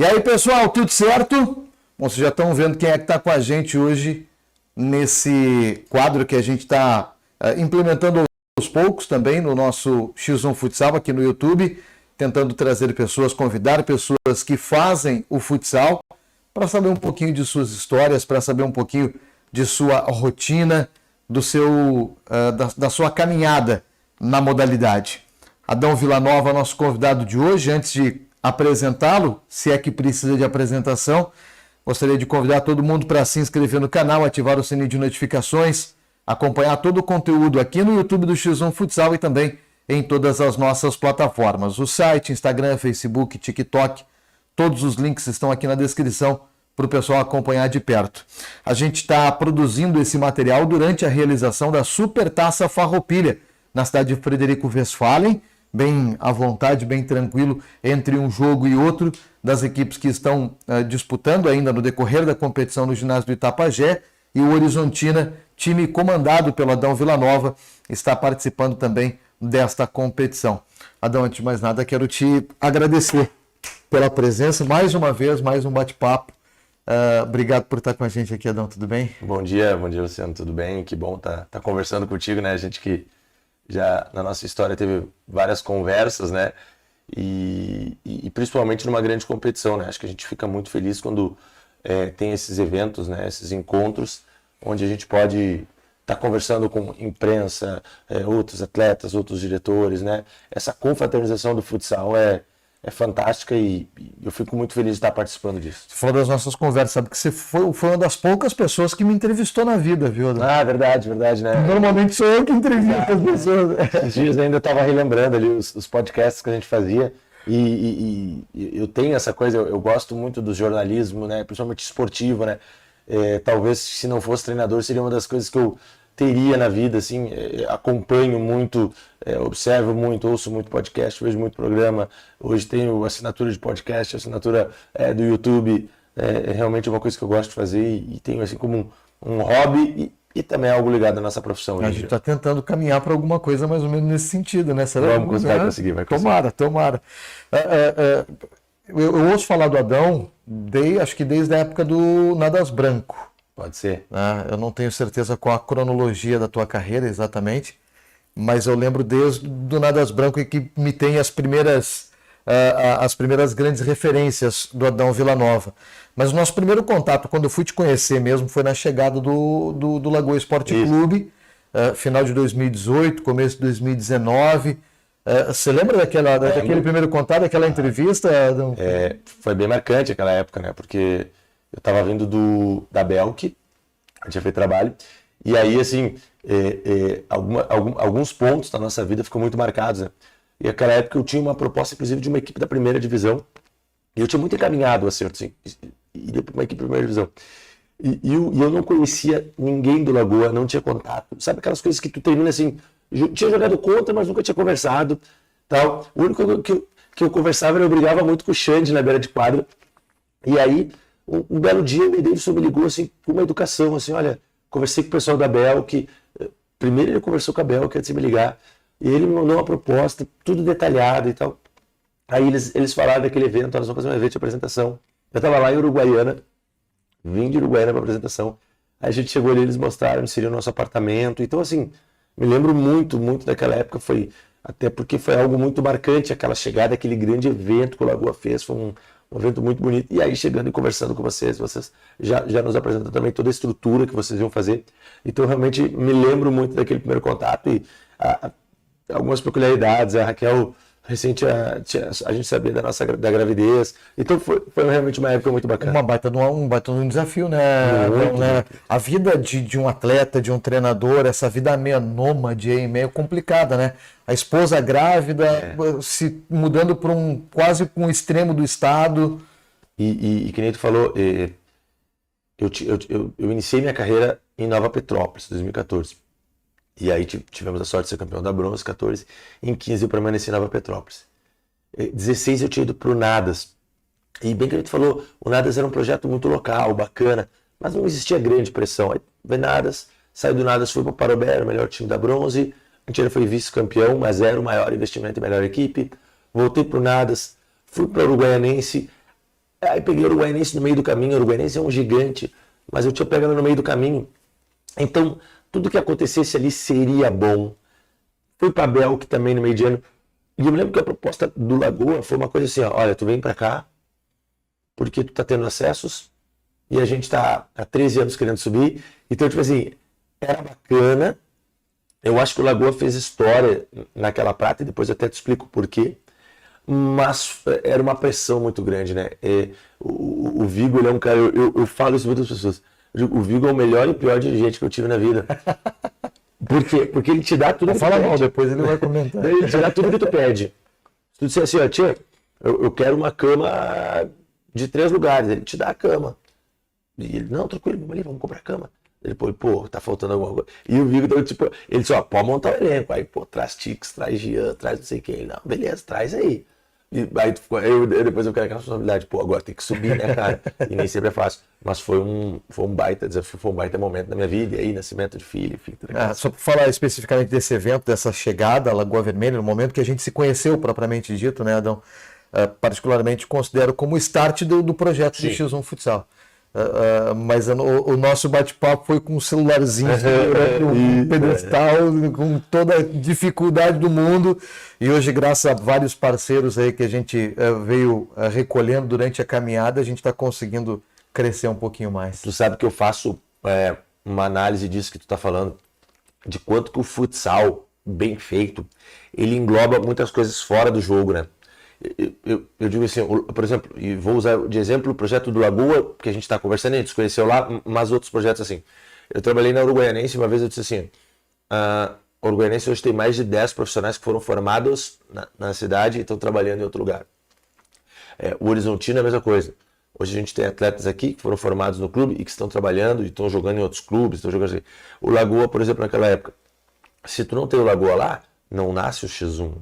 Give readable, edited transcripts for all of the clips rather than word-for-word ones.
E aí, pessoal, tudo certo? Bom, vocês já estão vendo quem é que está com a gente hoje nesse quadro que a gente está implementando aos poucos também no nosso X1 Futsal aqui no YouTube, tentando trazer pessoas, convidar pessoas que fazem o futsal para saber um pouquinho de suas histórias, para saber um pouquinho de sua rotina, da sua caminhada na modalidade. Adão Villanova, nosso convidado de hoje. Antes de apresentá-lo, se é que precisa de apresentação, gostaria de convidar todo mundo para se inscrever no canal, ativar o sininho de notificações, acompanhar todo o conteúdo aqui no YouTube do X1 Futsal e também em todas as nossas plataformas. O site, Instagram, Facebook, TikTok, todos os links estão aqui na descrição para o pessoal acompanhar de perto. A gente está produzindo esse material durante a realização da Supertaça Farroupilha, na cidade de Frederico Westphalen, bem à vontade, bem tranquilo, entre um jogo e outro, das equipes que estão disputando ainda no decorrer da competição no ginásio do Itapajé, e o Horizontina, time comandado pelo Adão Villanova, está participando também desta competição. Adão, antes de mais nada, quero te agradecer pela presença, mais uma vez, mais um bate-papo. Obrigado por estar com a gente aqui, Adão, tudo bem? Bom dia, Luciano, tudo bem? Que bom tá conversando contigo, né? A gente que já na nossa história teve várias conversas, né? E principalmente numa grande competição, né? Acho que a gente fica muito feliz quando tem esses eventos, né? Esses encontros, onde a gente pode estar conversando com imprensa, outros atletas, outros diretores, né? Essa confraternização do futsal é fantástica e eu fico muito feliz de estar participando disso. Você falou das nossas conversas, sabe que você foi uma das poucas pessoas que me entrevistou na vida, viu, Adão? Ah, verdade, né? Normalmente sou eu que entrevisto as pessoas. Esses dias ainda eu estava relembrando ali os podcasts que a gente fazia e eu tenho essa coisa, eu gosto muito do jornalismo, né? Principalmente esportivo, né? Talvez se não fosse treinador seria uma das coisas que eu teria na vida, assim, acompanho muito, observo muito, ouço muito podcast, vejo muito programa, hoje tenho assinatura de podcast, assinatura do YouTube, é realmente uma coisa que eu gosto de fazer e tenho assim como um hobby e também é algo ligado à nossa profissão. A gente está tentando caminhar para alguma coisa mais ou menos nesse sentido, né? Vai conseguir. Tomara. Eu ouço falar do Adão, acho que desde a época do Nadas Branco. Pode ser. Eu não tenho certeza qual a cronologia da tua carreira exatamente, mas eu lembro desde do Nadas Branco que me tem as primeiras grandes referências do Adão Villanova. Mas o nosso primeiro contato, quando eu fui te conhecer mesmo, foi na chegada do Lagoa Esporte Clube, final de 2018, começo de 2019. Você lembra daquele primeiro contato, daquela entrevista, Adão? Foi bem marcante aquela época, né? Porque eu estava vindo da Belk, a gente já fez trabalho, e aí, assim, alguns pontos da nossa vida ficam muito marcados, né? E naquela época eu tinha uma proposta, inclusive, de uma equipe da primeira divisão, e eu tinha muito encaminhado, assim, iria para uma equipe da primeira divisão. E eu não conhecia ninguém do Lagoa, não tinha contato. Sabe aquelas coisas que tu termina assim, tinha jogado contra, mas nunca tinha conversado, tal. O único que eu conversava, eu brigava muito com o Xande na beira de quadra, e aí um belo dia o Davidson me ligou assim, com uma educação, assim, olha, conversei com o pessoal da Belk, primeiro ele conversou com a Belk antes de me ligar, e ele me mandou uma proposta, tudo detalhado e tal. Aí eles falaram daquele evento, nós vamos fazer um evento de apresentação. Eu estava lá em Uruguaiana, vim de Uruguaiana para apresentação, aí a gente chegou ali, eles mostraram onde seria o nosso apartamento, então assim, me lembro muito daquela época, até porque foi algo muito marcante, aquela chegada, aquele grande evento que o Lagoa fez, foi um evento muito bonito, e aí chegando e conversando com vocês já nos apresentam também toda a estrutura que vocês iam fazer, então realmente me lembro muito daquele primeiro contato e algumas peculiaridades, a Raquel recente a gente sabia da gravidez, então foi realmente uma época muito bacana. Um baita de um desafio, né? Muito. A vida de um atleta, de um treinador, essa vida meio nômade aí, meio complicada, né? A esposa grávida, se mudando para quase para um extremo do estado. E que nem tu falou, eu iniciei minha carreira em Nova Petrópolis, 2014. E aí tivemos a sorte de ser campeão da bronze, 14. Em 15 eu permaneci em Nova Petrópolis. 16 eu tinha ido para o Nadas. E bem que a gente falou, o Nadas era um projeto muito local, bacana, mas não existia grande pressão. Aí veio Nadas, saiu do Nadas, foi para o Parobé, o melhor time da bronze. A gente foi vice-campeão, mas era o maior investimento e melhor equipe. Voltei para o Nadas, fui para o Uruguaianense. Aí peguei o Uruguaianense no meio do caminho. O Uruguaianense é um gigante, mas eu tinha pegado no meio do caminho. Então, tudo que acontecesse ali seria bom. Fui para Bel, que também no meio de ano. E eu me lembro que a proposta do Lagoa foi uma coisa assim, ó, olha, tu vem para cá, porque tu tá tendo acessos, e a gente tá há 13 anos querendo subir. Então, tipo assim, era bacana. Eu acho que o Lagoa fez história naquela prata, e depois eu até te explico por quê. Mas era uma pressão muito grande, né? O Vigo, ele é um cara, eu falo isso para muitas pessoas. Eu digo, o Vigo é o melhor e pior dirigente que eu tive na vida. Por quê? Porque ele te dá tudo que tu Fala pede. mal, depois ele vai comentar. Ele te dá tudo que tu pede. Se tu disser assim, ó, tia, eu quero uma cama de 3 lugares, ele te dá a cama. E ele, não, tranquilo, vamos ali, vamos comprar a cama. Ele, pô, tá faltando alguma coisa. E o Vigo, então, tipo, ele disse, ó, pode montar o elenco. Aí, pô, traz Tix, traz Jean, traz não sei quem. Ele, não, beleza, traz aí. E aí depois eu quero aquela responsabilidade, pô, agora tem que subir, né, cara? E nem sempre é fácil. Mas foi um baita desafio, foi um baita momento da minha vida. E aí, nascimento de filho, enfim. Só para falar especificamente desse evento, dessa chegada à Lagoa Vermelha, no momento que a gente se conheceu propriamente dito, né, Adão? Particularmente considero como o start do projeto de X1 Futsal. Mas o nosso bate-papo foi com um celularzinho segurando um pedestal, com toda a dificuldade do mundo, e hoje, graças a vários parceiros aí que a gente veio recolhendo durante a caminhada, a gente está conseguindo crescer um pouquinho mais. Tu sabe que eu faço uma análise disso que tu está falando, de quanto que o futsal, bem feito, ele engloba muitas coisas fora do jogo, né? Eu digo assim, por exemplo, e vou usar de exemplo o projeto do Lagoa, que a gente está conversando, a gente se conheceu lá, mas outros projetos assim. Eu trabalhei na Uruguaianense, uma vez eu disse assim, a Uruguaianense hoje tem mais de 10 profissionais que foram formados na cidade e estão trabalhando em outro lugar. O Horizontino é a mesma coisa. Hoje a gente tem atletas aqui que foram formados no clube e que estão trabalhando e estão jogando em outros clubes, estão jogando assim. O Lagoa, por exemplo, naquela época, se tu não tem o Lagoa lá, não nasce o X1. Se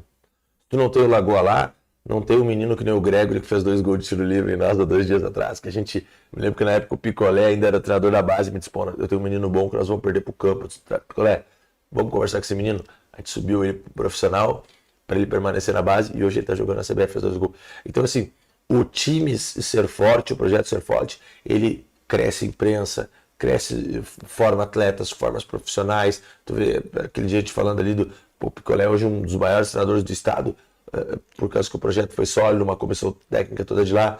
tu não tem o Lagoa lá, não tem um menino que nem o Gregory que fez 2 gols de tiro livre em nós há 2 dias atrás. Que a gente, me lembro que na época o Picolé ainda era treinador da base e me disse, pô, eu tenho um menino bom que nós vamos perder pro campo. Eu disse, Picolé, vamos conversar com esse menino. A gente subiu ele pro profissional para ele permanecer na base e hoje ele tá jogando na CBF, fez 2 gols. Então assim, o time ser forte, o projeto ser forte, ele cresce imprensa, cresce, forma atletas, forma profissionais. Tu vê aquele dia a gente falando ali do Picolé, hoje um dos maiores treinadores do estado, por causa que o projeto foi sólido, uma comissão técnica toda de lá.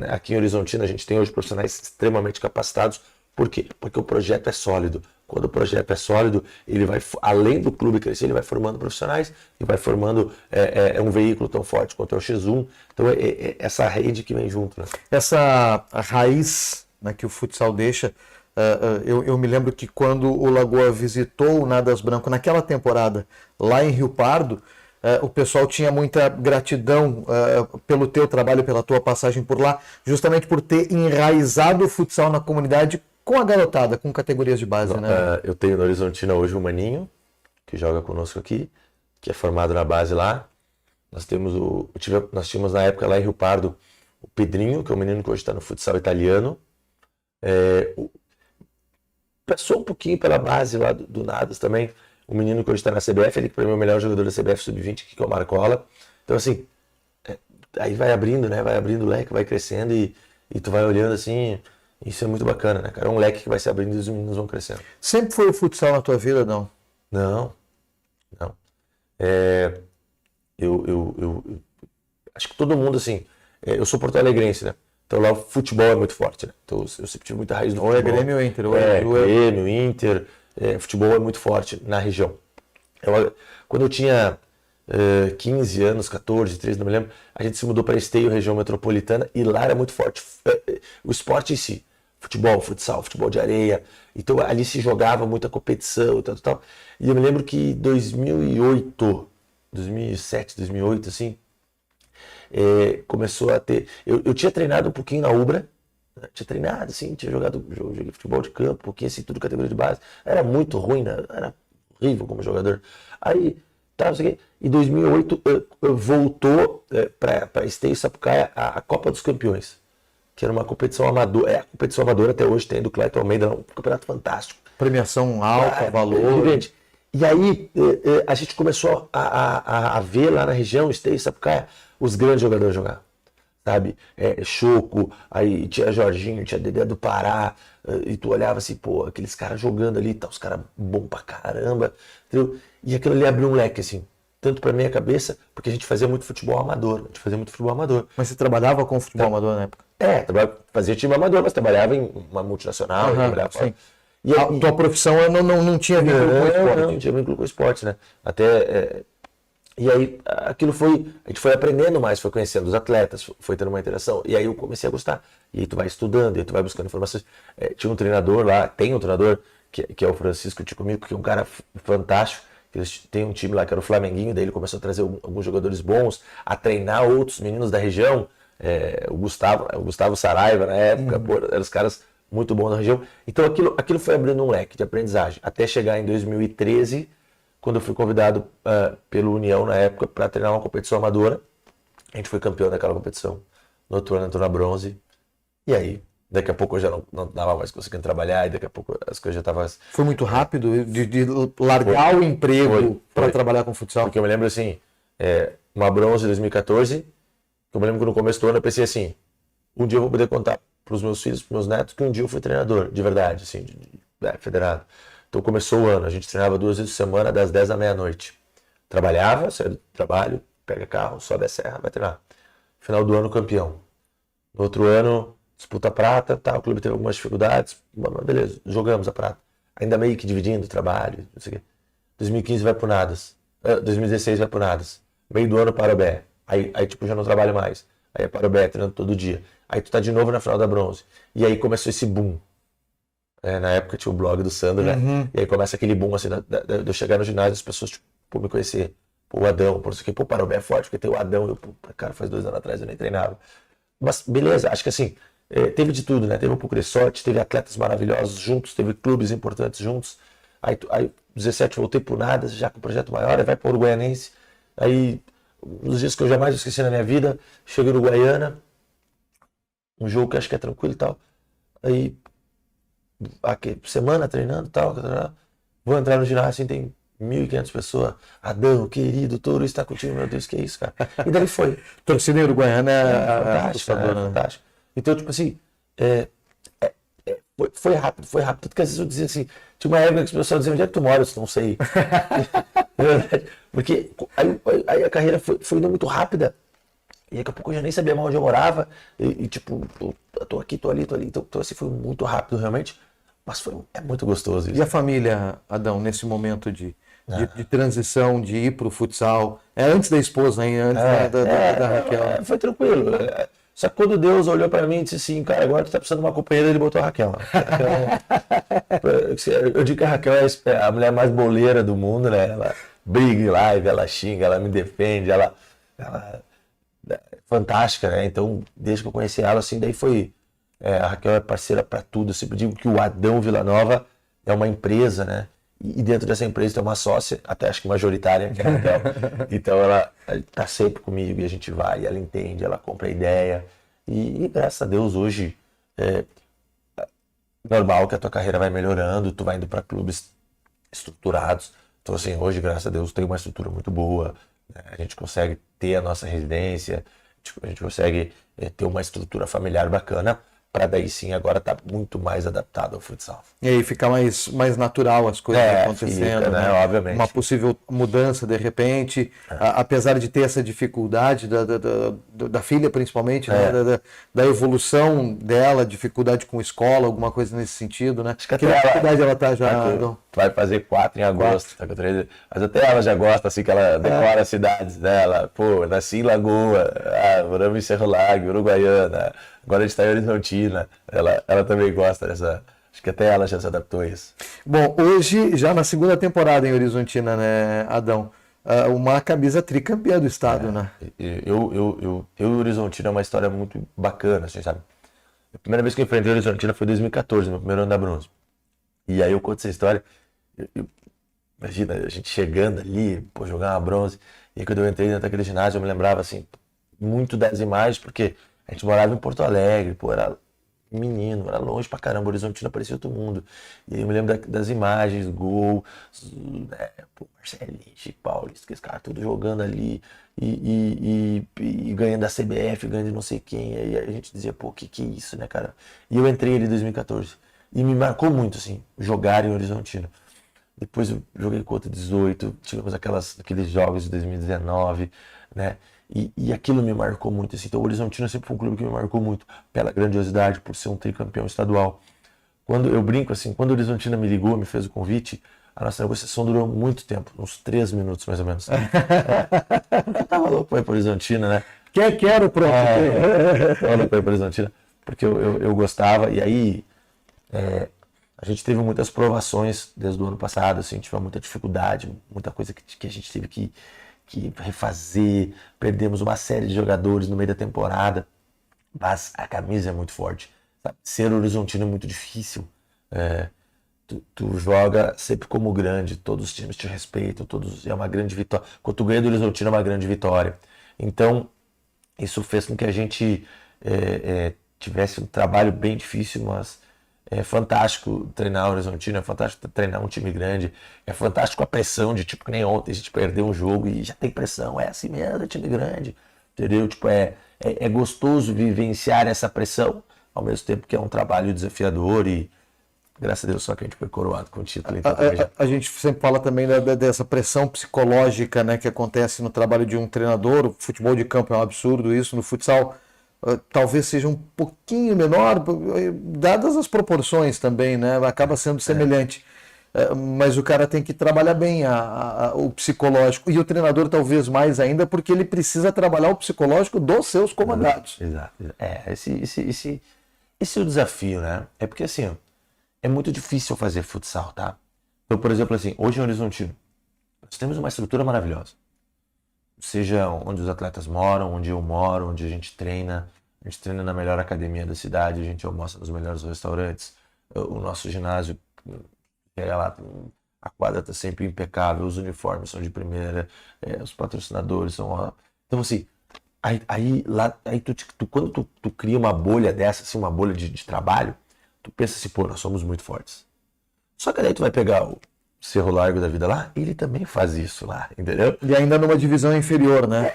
Aqui em Horizontina a gente tem hoje profissionais extremamente capacitados. Por quê? Porque o projeto é sólido. Quando o projeto é sólido, ele vai, além do clube crescer, ele vai formando profissionais e vai formando um veículo tão forte quanto é o X1. Então essa rede que vem junto, né? Essa raiz, né, que o futsal deixa, eu me lembro que quando o Lagoa visitou o Nadas Branco naquela temporada lá em Rio Pardo, o pessoal tinha muita gratidão pelo teu trabalho, pela tua passagem por lá, justamente por ter enraizado o futsal na comunidade com a garotada, com categorias de base, né? Eu tenho no Horizontina hoje o Maninho, que joga conosco aqui, que é formado na base lá. Nós tínhamos na época lá em Rio Pardo o Pedrinho, que é um menino que hoje está no futsal italiano. Passou um pouquinho pela base lá do Nadas também. O menino que hoje está na CBF, ele que para mim é o melhor jogador da CBF Sub-20, que é o Marcola. Então assim, aí vai abrindo, né? Vai abrindo o leque, vai crescendo e tu vai olhando assim. Isso é muito bacana, né, cara? É um leque que vai se abrindo e os meninos vão crescendo. Sempre foi o futsal na tua vida, não? Não. Eu acho que todo mundo, assim, eu sou porto-alegrense, né? Então lá o futebol é muito forte, né? Então eu sempre tive muita raiz no futebol. Ou é Grêmio ou Inter? Grêmio, Inter, futebol é muito forte na região. Quando eu tinha 15 anos, 14, 13, não me lembro, a gente se mudou para Esteio, região metropolitana, e lá era muito forte o esporte em si. Futebol, futsal, futebol de areia. Então ali se jogava muita competição e tal. E eu me lembro que em 2007, 2008, assim, começou a ter... Eu tinha treinado um pouquinho na Ubra, né? Tinha treinado, assim, joguei futebol de campo, um pouquinho assim, tudo categoria de base. Era muito ruim, né? Era horrível como jogador. Aí, em 2008, voltou para Esteio e Sapucaia a Copa dos Campeões, que era uma competição amadora. A competição amadora até hoje tem do Cleiton Almeida, um campeonato fantástico. Premiação alta, valor. Gente. E aí a gente começou a ver lá na região, Esteio e Sapucaia, os grandes jogadores jogar. sabe? Choco, aí tinha Jorginho, tinha Dedé do Pará, e tu olhava assim, pô, aqueles caras jogando ali, tá, os caras bons pra caramba, entendeu? E aquilo ali abriu um leque, assim, tanto pra minha cabeça, porque a gente fazia muito futebol amador, Mas você trabalhava com futebol amador na época? Fazia time amador, mas trabalhava em uma multinacional, trabalhava fora. Sim. E a tua profissão não tinha vínculo com o esporte? Não tinha vínculo com o esporte, né? E aí, a gente foi aprendendo mais, foi conhecendo os atletas, foi tendo uma interação, e aí eu comecei a gostar. E aí tu vai estudando, e aí tu vai buscando informações. Tinha um treinador lá, tem um treinador, que é o Francisco Ticomico, que é um cara fantástico, que tem um time lá que era o Flamenguinho, daí ele começou a trazer alguns jogadores bons, a treinar outros meninos da região, o Gustavo Saraiva na época, pô, eram os caras muito bons da região. Então aquilo foi abrindo um leque de aprendizagem, até chegar em 2013, quando eu fui convidado pelo União na época para treinar uma competição amadora. A gente foi campeão daquela competição. No outro ano entrou na bronze. E aí, daqui a pouco eu já não dava mais conseguindo trabalhar, e daqui a pouco as coisas já estavam... Foi muito rápido de largar o emprego para trabalhar com futsal? Porque eu me lembro assim, uma bronze em 2014, eu me lembro que no começo do ano eu pensei assim, um dia eu vou poder contar para os meus filhos, para os meus netos, que um dia eu fui treinador, de verdade, assim, federado. Então começou o ano, a gente treinava 2 vezes por semana, das 10 à meia-noite. Trabalhava, saia do trabalho, pega carro, sobe a serra, vai treinar. Final do ano, campeão. No outro ano, disputa a prata, tá, o clube teve algumas dificuldades, mas beleza, jogamos a prata. Ainda meio que dividindo o trabalho, não sei o quê. 2015 vai pro Nadas, 2016 vai pro Nadas. Meio do ano, Parobé. Aí tipo, já não trabalho mais. Aí é Parobé, treinando todo dia. Aí tu tá de novo na final da bronze. E aí começou esse boom. Na época tinha o blog do Sandro, né? E aí começa aquele boom, assim, de eu chegar no ginásio, as pessoas, tipo, me conhecer. Pô, o Adão, por isso que, pô, o Parobé é forte, porque tem o Adão. Eu, pô, cara, faz 2 anos atrás eu nem treinava. Mas, beleza, acho que assim, teve de tudo, né? Teve um pouco de sorte, teve atletas maravilhosos juntos, teve clubes importantes juntos. Aí 17 voltei pro Nada, já com um projeto maior, aí vai pro Uruguaianense. Aí, nos dias que eu jamais esqueci na minha vida, cheguei no Guaiana, um jogo que acho que é tranquilo e tal. Aí, semana treinando e tal, vou entrar no ginásio, assim, tem 1.500 pessoas. Adão, querido, Touro está contigo, meu Deus, que é isso, cara? E daí foi. Torcida uruguaiana Fantástico, fantástico. Então, tipo assim, foi rápido. Porque às vezes eu dizia assim, tinha uma época que as pessoas diziam, onde é que tu mora? Eu não sei. Porque aí a carreira foi indo muito rápida. E daqui a pouco eu já nem sabia mais onde eu morava. E tipo, eu tô aqui, tô ali. Então assim, foi muito rápido realmente. Mas é muito gostoso isso. E a família, Adão, nesse momento de transição, de ir pro futsal? Antes da esposa, hein? Antes da Raquel. Foi tranquilo. Só que quando Deus olhou pra mim e disse assim, cara, agora tu tá precisando de uma companheira, ele botou a Raquel. Eu digo que a Raquel é a mulher mais boleira do mundo, né? Ela briga em live, ela xinga, ela me defende, ela é fantástica, né? Então, desde que eu conheci ela, assim, daí foi... a Raquel é parceira pra tudo. Eu sempre digo que o Adão Villanova é uma empresa, né? E dentro dessa empresa tem uma sócia, até acho que majoritária, que é a Raquel. Então ela tá sempre comigo e a gente vai, ela entende, ela compra a ideia. E graças a Deus hoje é normal que a tua carreira vai melhorando, tu vai indo para clubes estruturados. Então assim, hoje, graças a Deus, tem uma estrutura muito boa, né? A gente consegue ter a nossa residência, a gente consegue ter uma estrutura familiar bacana, para daí sim agora tá muito mais adaptado ao futsal. E aí fica mais natural as coisas acontecendo, fica, né? Obviamente. Uma possível mudança de repente, apesar de ter essa dificuldade da filha principalmente, né? Da evolução dela, dificuldade com escola, alguma coisa nesse sentido, né? Acho que que idade ela tá já? Vai fazer 4 em agosto, tá com 3, mas até ela já gosta, assim, que ela decora as cidades dela. Pô, nasci em Lagoa, moramos em Cerro Largo, Uruguaiana, agora a gente está em Horizontina. Ela também gosta dessa. Acho que até ela já se adaptou a isso. Bom, hoje, já na segunda temporada em Horizontina, né, Adão? Uma camisa tricampeã do estado, né? Eu e Horizontina é uma história muito bacana, assim, sabe? A primeira vez que eu enfrentei Horizontina foi em 2014, meu primeiro ano da bronze. E aí eu conto essa história. Imagina, a gente chegando ali, pô, jogar uma bronze. E aí, quando eu entrei dentro daquele ginásio, eu me lembrava, assim, muito das imagens, porque a gente morava em Porto Alegre, pô, era menino, era longe pra caramba, Horizontino parecia outro mundo. E aí eu me lembro das imagens, gol, né, pô, Marcelinho, Chico Paulista, aqueles caras tudo jogando ali e ganhando da CBF, ganhando de não sei quem. E aí a gente dizia, pô, que é isso, né, cara? E eu entrei ali em 2014 e me marcou muito, assim, jogar em Horizontino. Depois eu joguei contra 18, tivemos aqueles jogos de 2019, né? E aquilo me marcou muito, assim. Então o Horizontino sempre foi um clube que me marcou muito pela grandiosidade, por ser um tricampeão estadual. Quando eu brinco assim, quando o Horizontino me ligou, me fez o convite, a nossa negociação durou muito tempo, uns 3 minutos mais ou menos. Porque eu tava louco para ir para Horizontino, né? Quero, pronto. Tava louco para ir para Horizontino, porque eu gostava. E aí a gente teve muitas provações desde o ano passado, assim, tivemos muita dificuldade, muita coisa que a gente teve que refazer, perdemos uma série de jogadores no meio da temporada, mas a camisa é muito forte, sabe? Ser horizontino é muito difícil, tu joga sempre como grande, todos os times te respeitam, é uma grande vitória, quando tu ganha do Horizontino é uma grande vitória, então isso fez com que a gente tivesse um trabalho bem difícil, mas é fantástico treinar o Horizontino, é fantástico treinar um time grande, é fantástico a pressão de, tipo, que nem ontem a gente perdeu um jogo e já tem pressão, é assim mesmo, é time grande, entendeu? Tipo, é gostoso vivenciar essa pressão, ao mesmo tempo que é um trabalho desafiador e, graças a Deus, só que a gente foi coroado com o título. Então, a gente sempre fala também dessa pressão psicológica, né, que acontece no trabalho de um treinador. O futebol de campo é um absurdo isso, no futsal talvez seja um pouquinho menor, dadas as proporções também, né? Acaba sendo semelhante. Mas o cara tem que trabalhar bem o psicológico. E o treinador talvez mais ainda, porque ele precisa trabalhar o psicológico dos seus comandados. Exato. Esse é o desafio, né? É porque assim, é muito difícil fazer futsal, tá? Então, por exemplo, assim, hoje em Horizontino, nós temos uma estrutura maravilhosa. Seja onde os atletas moram, onde eu moro, onde a gente treina na melhor academia da cidade, a gente almoça nos melhores restaurantes, o nosso ginásio, chega lá, a quadra está sempre impecável, os uniformes são de primeira, os patrocinadores são... Então, assim, quando tu cria uma bolha dessa, assim, uma bolha de trabalho, tu pensa assim, pô, nós somos muito fortes. Só que daí tu vai pegar o Cerro Largo da vida lá, ele também faz isso lá, entendeu? E ainda numa divisão inferior, né?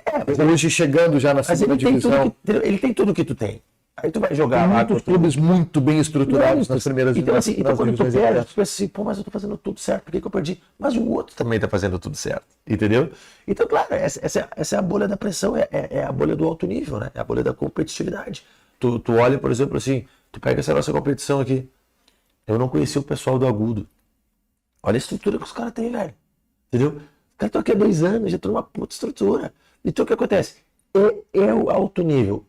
Hoje chegando já na segunda divisão. Ele tem tudo que tu tem. Aí tu vai jogar tem lá. Muitos clubes muito bem estruturados nas primeiras divisões. Então quando tu perde, tu pensa assim, pô, mas eu tô fazendo tudo certo, por que eu perdi? Mas o outro também tá fazendo tudo certo, entendeu? Então, claro, essa é a bolha da pressão, é a bolha do alto nível, né? É a bolha da competitividade. Tu olha, por exemplo, assim, tu pega essa nossa competição aqui. Eu não conheci o pessoal do Agudo. Olha a estrutura que os caras têm, velho. Entendeu? Os caras estão aqui há 2 anos, já estão numa puta estrutura. Então o que acontece? É o alto nível.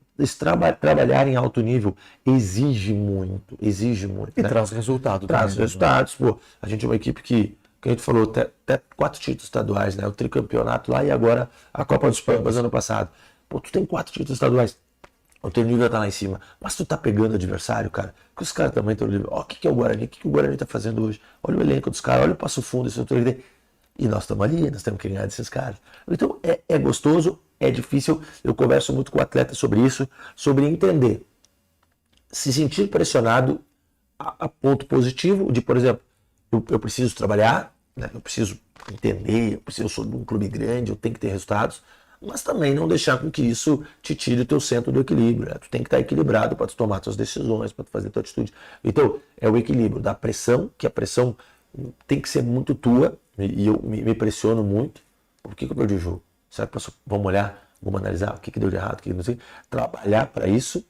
Trabalhar em alto nível exige muito. E né? traz resultado. Traz resultados. Pô, a gente é uma equipe que a gente falou, até 4 títulos estaduais, né? O tricampeonato lá e agora a Copa dos Pampas ano passado. Pô, tu tem 4 títulos estaduais. O teu nível tá lá em cima. Mas tu tá pegando adversário, cara. Porque os caras também estão livres. Ó, o que é o Guarani? O que o Guarani tá fazendo hoje? Olha o elenco dos caras, olha o Passo Fundo, esse outro ali. E nós estamos ali, nós temos que ganhar desses caras. Então é gostoso, é difícil. Eu converso muito com o atleta sobre isso, sobre entender. Se sentir pressionado a ponto positivo de, por exemplo, eu preciso trabalhar, né? Eu preciso entender, eu sou de um clube grande, eu tenho que ter resultados. Mas também não deixar com que isso te tire o teu centro do equilíbrio. Né? Tu tem que estar equilibrado para tu tomar tuas decisões, para tu fazer tua atitude. Então, é o equilíbrio da pressão, que a pressão tem que ser muito tua, e eu me pressiono muito. Por que eu perdi o jogo? Será que vamos olhar, vamos analisar o que deu de errado, o que não sei. Trabalhar para isso,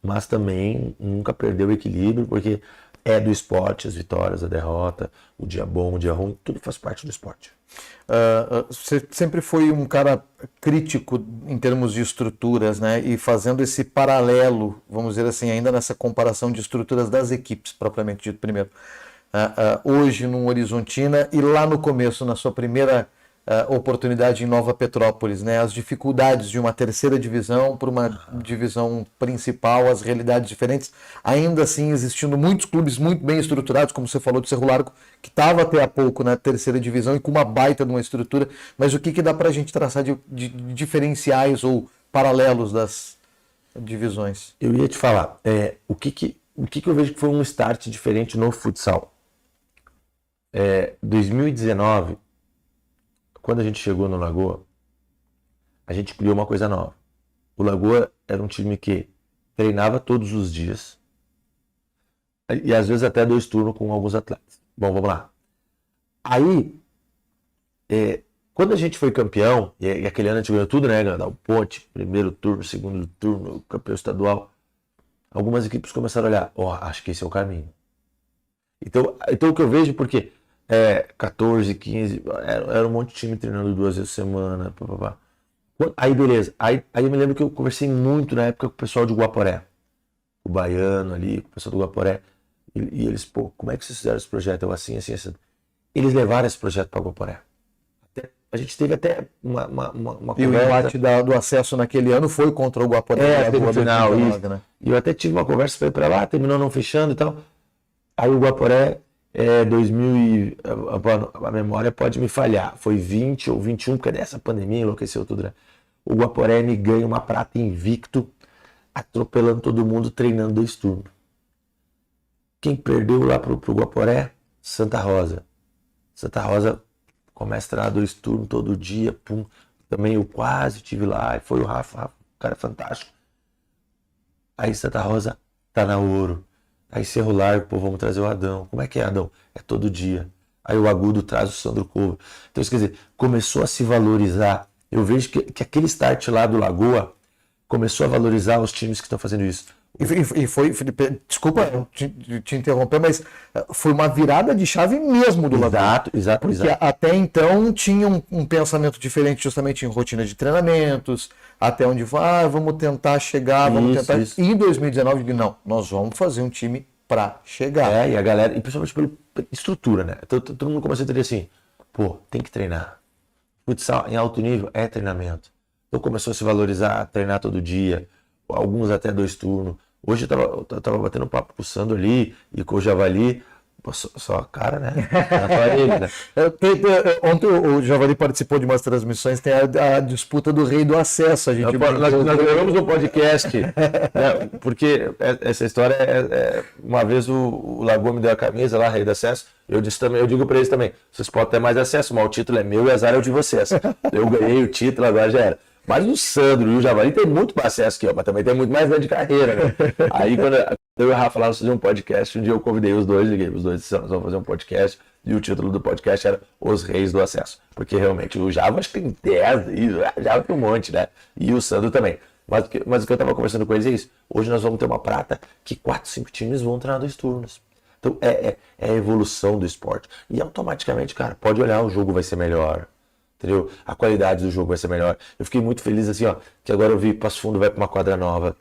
mas também nunca perder o equilíbrio, porque é do esporte, as vitórias, a derrota, o dia bom, o dia ruim, tudo faz parte do esporte. Você sempre foi um cara crítico em termos de estruturas, né? E fazendo esse paralelo, vamos dizer assim, ainda nessa comparação de estruturas das equipes, propriamente dito primeiro. Hoje no Horizontina e lá no começo, na sua primeira oportunidade em Nova Petrópolis, né? As dificuldades de uma terceira divisão para uma divisão principal, as realidades diferentes, ainda assim existindo muitos clubes muito bem estruturados, como você falou de Cerro Largo, que estava até há pouco na terceira divisão e com uma baita de uma estrutura, mas o que dá para a gente traçar de diferenciais ou paralelos das divisões? Eu ia te falar, o que o que eu vejo que foi um start diferente no futsal? 2019, quando a gente chegou no Lagoa, a gente criou uma coisa nova. O Lagoa era um time que treinava todos os dias e às vezes até 2 turnos com alguns atletas. Bom, vamos lá. Aí, quando a gente foi campeão, e aquele ano a gente ganhou tudo, né? Ganhou o Ponte, primeiro turno, segundo turno, campeão estadual, algumas equipes começaram a olhar, acho que esse é o caminho. Então o que eu vejo, porque 14, 15, era um monte de time treinando 2 vezes por semana, papapá. Aí beleza, aí eu me lembro que eu conversei muito na época com o pessoal de Guaporé, o Baiano ali, com o pessoal do Guaporé, e eles, pô, como é que vocês fizeram esse projeto? Eu assim. Eles levaram esse projeto para Guaporé. A gente teve até uma E conversa. o embate do acesso naquele ano foi contra o Guaporé. Teve no final, 2019, isso. né? E eu até tive uma conversa para lá, terminou não fechando e tal. Aí o Guaporé, 2000 a memória pode me falhar, foi 20 ou 21, porque dessa pandemia enlouqueceu tudo, né? O Guaporé me ganha uma prata invicto, atropelando todo mundo, treinando 2 turnos. Quem perdeu lá pro Guaporé? Santa Rosa. Santa Rosa começa a treinar 2 turnos todo dia, pum. Também eu quase estive lá, e foi o Rafa, o cara é fantástico. Aí Santa Rosa tá na Ouro. Aí Cerro Largo, pô, vamos trazer o Adão. Como é que é, Adão? É todo dia. Aí o Agudo traz o Sandro Couve. Então, quer dizer, começou a se valorizar. Eu vejo que aquele start lá do Lagoa começou a valorizar os times que estão fazendo isso. E foi, Felipe, desculpa te interromper, mas foi uma virada de chave mesmo do Lagoa. Exato. Porque até então tinha um pensamento diferente justamente em rotina de treinamentos, até onde vamos tentar chegar, Isso. E em 2019, não, nós vamos fazer um time para chegar. E a galera, e principalmente pela estrutura, né? Todo mundo começou a entender assim, pô, tem que treinar. Futsal em alto nível é treinamento. Então começou a se valorizar, treinar todo dia, alguns até 2 turnos. Hoje eu tava batendo um papo com o Sandro ali e com o Javali, só a cara, né? Né? Ontem o Javali participou de umas transmissões, tem a disputa do rei do acesso. Nós gravamos um podcast, né? Porque essa história uma vez o Lagoa me deu a camisa lá, rei do acesso, eu disse também, eu digo para eles também, vocês podem ter mais acesso, mas o título é meu e o azar é o de vocês. Eu ganhei o título, agora já era. Mas o Sandro e o Javali tem muito mais acesso que eu, mas também tem muito mais de carreira, né? Aí quando eu e o Rafa lá, nós fazíamos um podcast, um dia eu convidei os dois, liguei os dois, nós vamos fazer um podcast, e o título do podcast era Os Reis do Acesso. Porque realmente o Java acho que tem 10, e o Java tem um monte, né? E o Sandro também. Mas o que eu estava conversando com eles é isso. Hoje nós vamos ter uma prata que 4, 5 times vão treinar 2 turnos. Então é a evolução do esporte. E automaticamente, cara, pode olhar, o jogo vai ser melhor. Entendeu? A qualidade do jogo vai ser melhor. Eu fiquei muito feliz assim, ó, que agora eu vi Passo Fundo vai para uma quadra nova,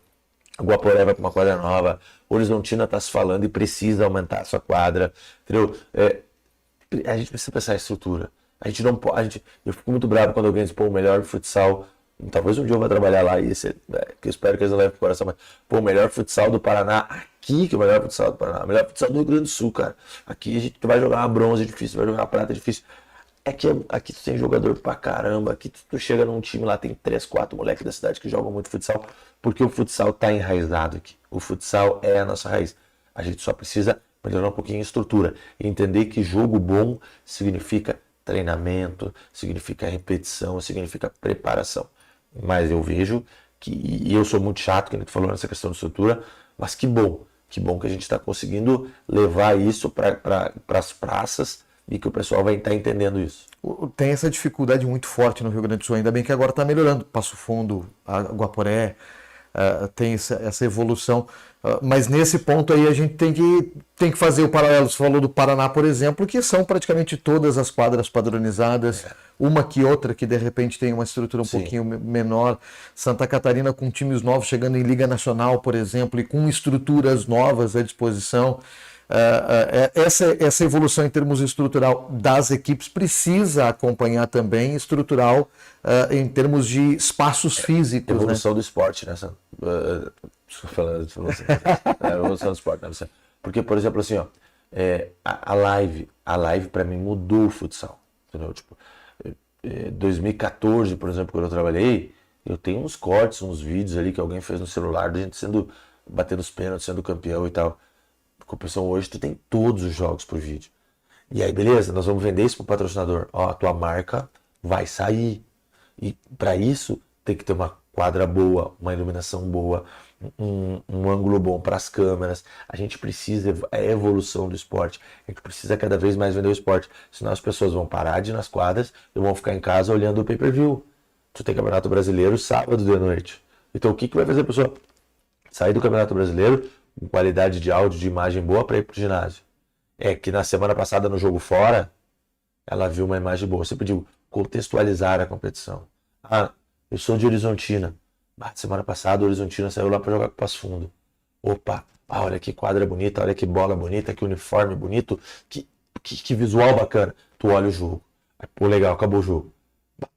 Guaporé vai para uma quadra nova, Horizontina está se falando e precisa aumentar a sua quadra, entendeu? A gente precisa pensar em estrutura. A gente não pode, eu fico muito bravo quando alguém diz, pô, o melhor futsal, talvez um dia eu vá trabalhar lá e que eu espero que eles não levem pro coração, mas pô, o melhor futsal do Paraná, aqui que é o melhor futsal do Paraná, o melhor futsal do Rio Grande do Sul, cara. Aqui a gente vai jogar uma bronze difícil, vai jogar uma prata difícil. É que aqui tu tem jogador pra caramba, aqui tu chega num time lá, tem 3, 4 moleques da cidade que jogam muito futsal, porque o futsal tá enraizado aqui. O futsal é a nossa raiz. A gente só precisa melhorar um pouquinho a estrutura e entender que jogo bom significa treinamento, significa repetição, significa preparação. Mas eu vejo e eu sou muito chato, que a gente falou nessa questão de estrutura, mas que bom que a gente está conseguindo levar isso para as praças, e que o pessoal vai estar entendendo isso. Tem essa dificuldade muito forte no Rio Grande do Sul, ainda bem que agora está melhorando. Passo Fundo, Guaporé, tem essa evolução. Mas nesse ponto aí a gente tem que fazer o paralelo. Você falou do Paraná, por exemplo, que são praticamente todas as quadras padronizadas, uma que outra que de repente tem uma estrutura um pouquinho menor. Santa Catarina com times novos chegando em Liga Nacional, por exemplo, e com estruturas novas à disposição. Essa evolução em termos estrutural das equipes precisa acompanhar também estrutural em termos de espaços físicos. Evolução do esporte, né? Evolução do esporte, né? Porque, por exemplo, assim, ó, a live para mim mudou o futsal. Entendeu? Tipo, 2014, por exemplo, quando eu trabalhei, eu tenho uns cortes, uns vídeos ali que alguém fez no celular da gente batendo os pênaltis, sendo campeão e tal. competição hoje, tu tem todos os jogos por vídeo. E aí, beleza, nós vamos vender isso pro patrocinador. Ó, a tua marca vai sair. E para isso, tem que ter uma quadra boa, uma iluminação boa, um ângulo bom para as câmeras. A gente precisa, é a evolução do esporte. A gente precisa cada vez mais vender o esporte. Senão as pessoas vão parar de ir nas quadras e vão ficar em casa olhando o pay-per-view. Tu tem Campeonato Brasileiro sábado de noite. Então o que vai fazer a pessoa sair do Campeonato Brasileiro com qualidade de áudio, de imagem boa para ir pro ginásio? É que na semana passada no jogo fora, ela viu uma imagem boa. Você pediu contextualizar a competição. Ah, eu sou de Horizontina. Semana passada o Horizontina saiu lá para jogar com Passo Fundo. Opa, olha que quadra bonita, olha que bola bonita, que uniforme bonito, que visual bacana. Tu olha o jogo. Aí, pô, legal, acabou o jogo.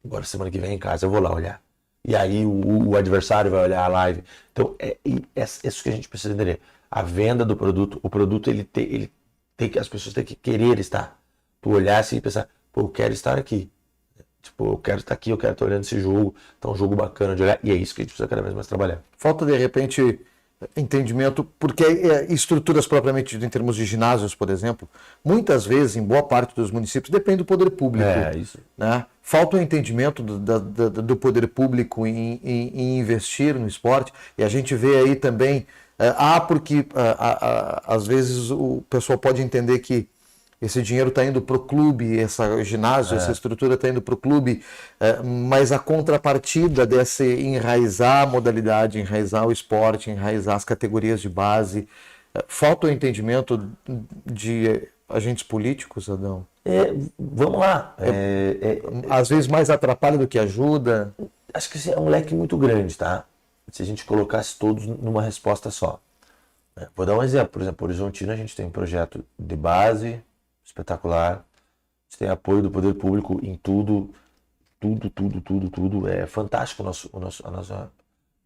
Agora semana que vem em casa eu vou lá olhar. E aí o adversário vai olhar a live. Então é isso que a gente precisa entender. A venda do produto, o produto ele tem que, as pessoas têm que querer estar. Tu olhar assim e pensar, pô, eu quero estar aqui. Tipo, eu quero estar aqui, eu quero estar olhando esse jogo. Então é um jogo bacana de olhar. E é isso que a gente precisa cada vez mais trabalhar. Falta, de repente, entendimento, porque estruturas propriamente em termos de ginásios, por exemplo, muitas vezes, em boa parte dos municípios, depende do poder público. Isso. Né? Falta o entendimento do poder público em investir no esporte. E a gente vê aí também, porque às vezes o pessoal pode entender que esse dinheiro está indo para o clube, esse ginásio, essa estrutura está indo para o clube, mas a contrapartida desse enraizar a modalidade, enraizar o esporte, enraizar as categorias de base, falta o entendimento de agentes políticos, Adão? Vamos lá. Às vezes mais atrapalha do que ajuda. Acho que é um leque muito grande, tá? Se a gente colocasse todos numa resposta só. Vou dar um exemplo. Por exemplo, Horizontina, a gente tem um projeto de base espetacular. A gente tem apoio do poder público em tudo. É fantástico a nossa...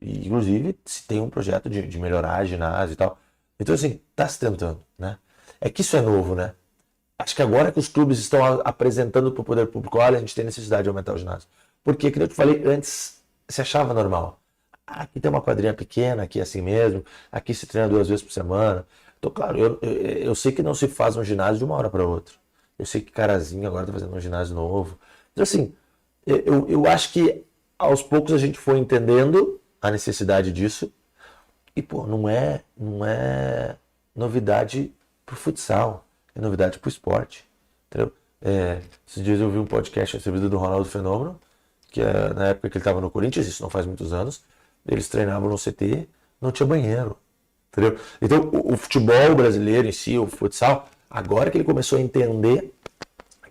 Inclusive, se tem um projeto de melhorar a ginásio e tal. Então, assim, tá se tentando, né? É que isso é novo, né? Acho que agora que os clubes estão apresentando para o poder público, olha, a gente tem necessidade de aumentar o ginásio. Porque, como eu te falei, antes se achava normal. Aqui tem uma quadrinha pequena, aqui é assim mesmo, aqui se treina 2 vezes por semana. Então, claro, eu sei que não se faz um ginásio de uma hora para outra. Eu sei que Carazinho agora está fazendo um ginásio novo. Então, assim, eu acho que aos poucos a gente foi entendendo a necessidade disso. E, pô, não é novidade pro futsal, é novidade pro esporte. Entendeu? Esses dias eu vi um podcast recebido do Ronaldo Fenômeno, que é na época que ele estava no Corinthians, isso não faz muitos anos, eles treinavam no CT, não tinha banheiro. Entendeu? Então, o futebol brasileiro em si, o futsal, agora que ele começou a entender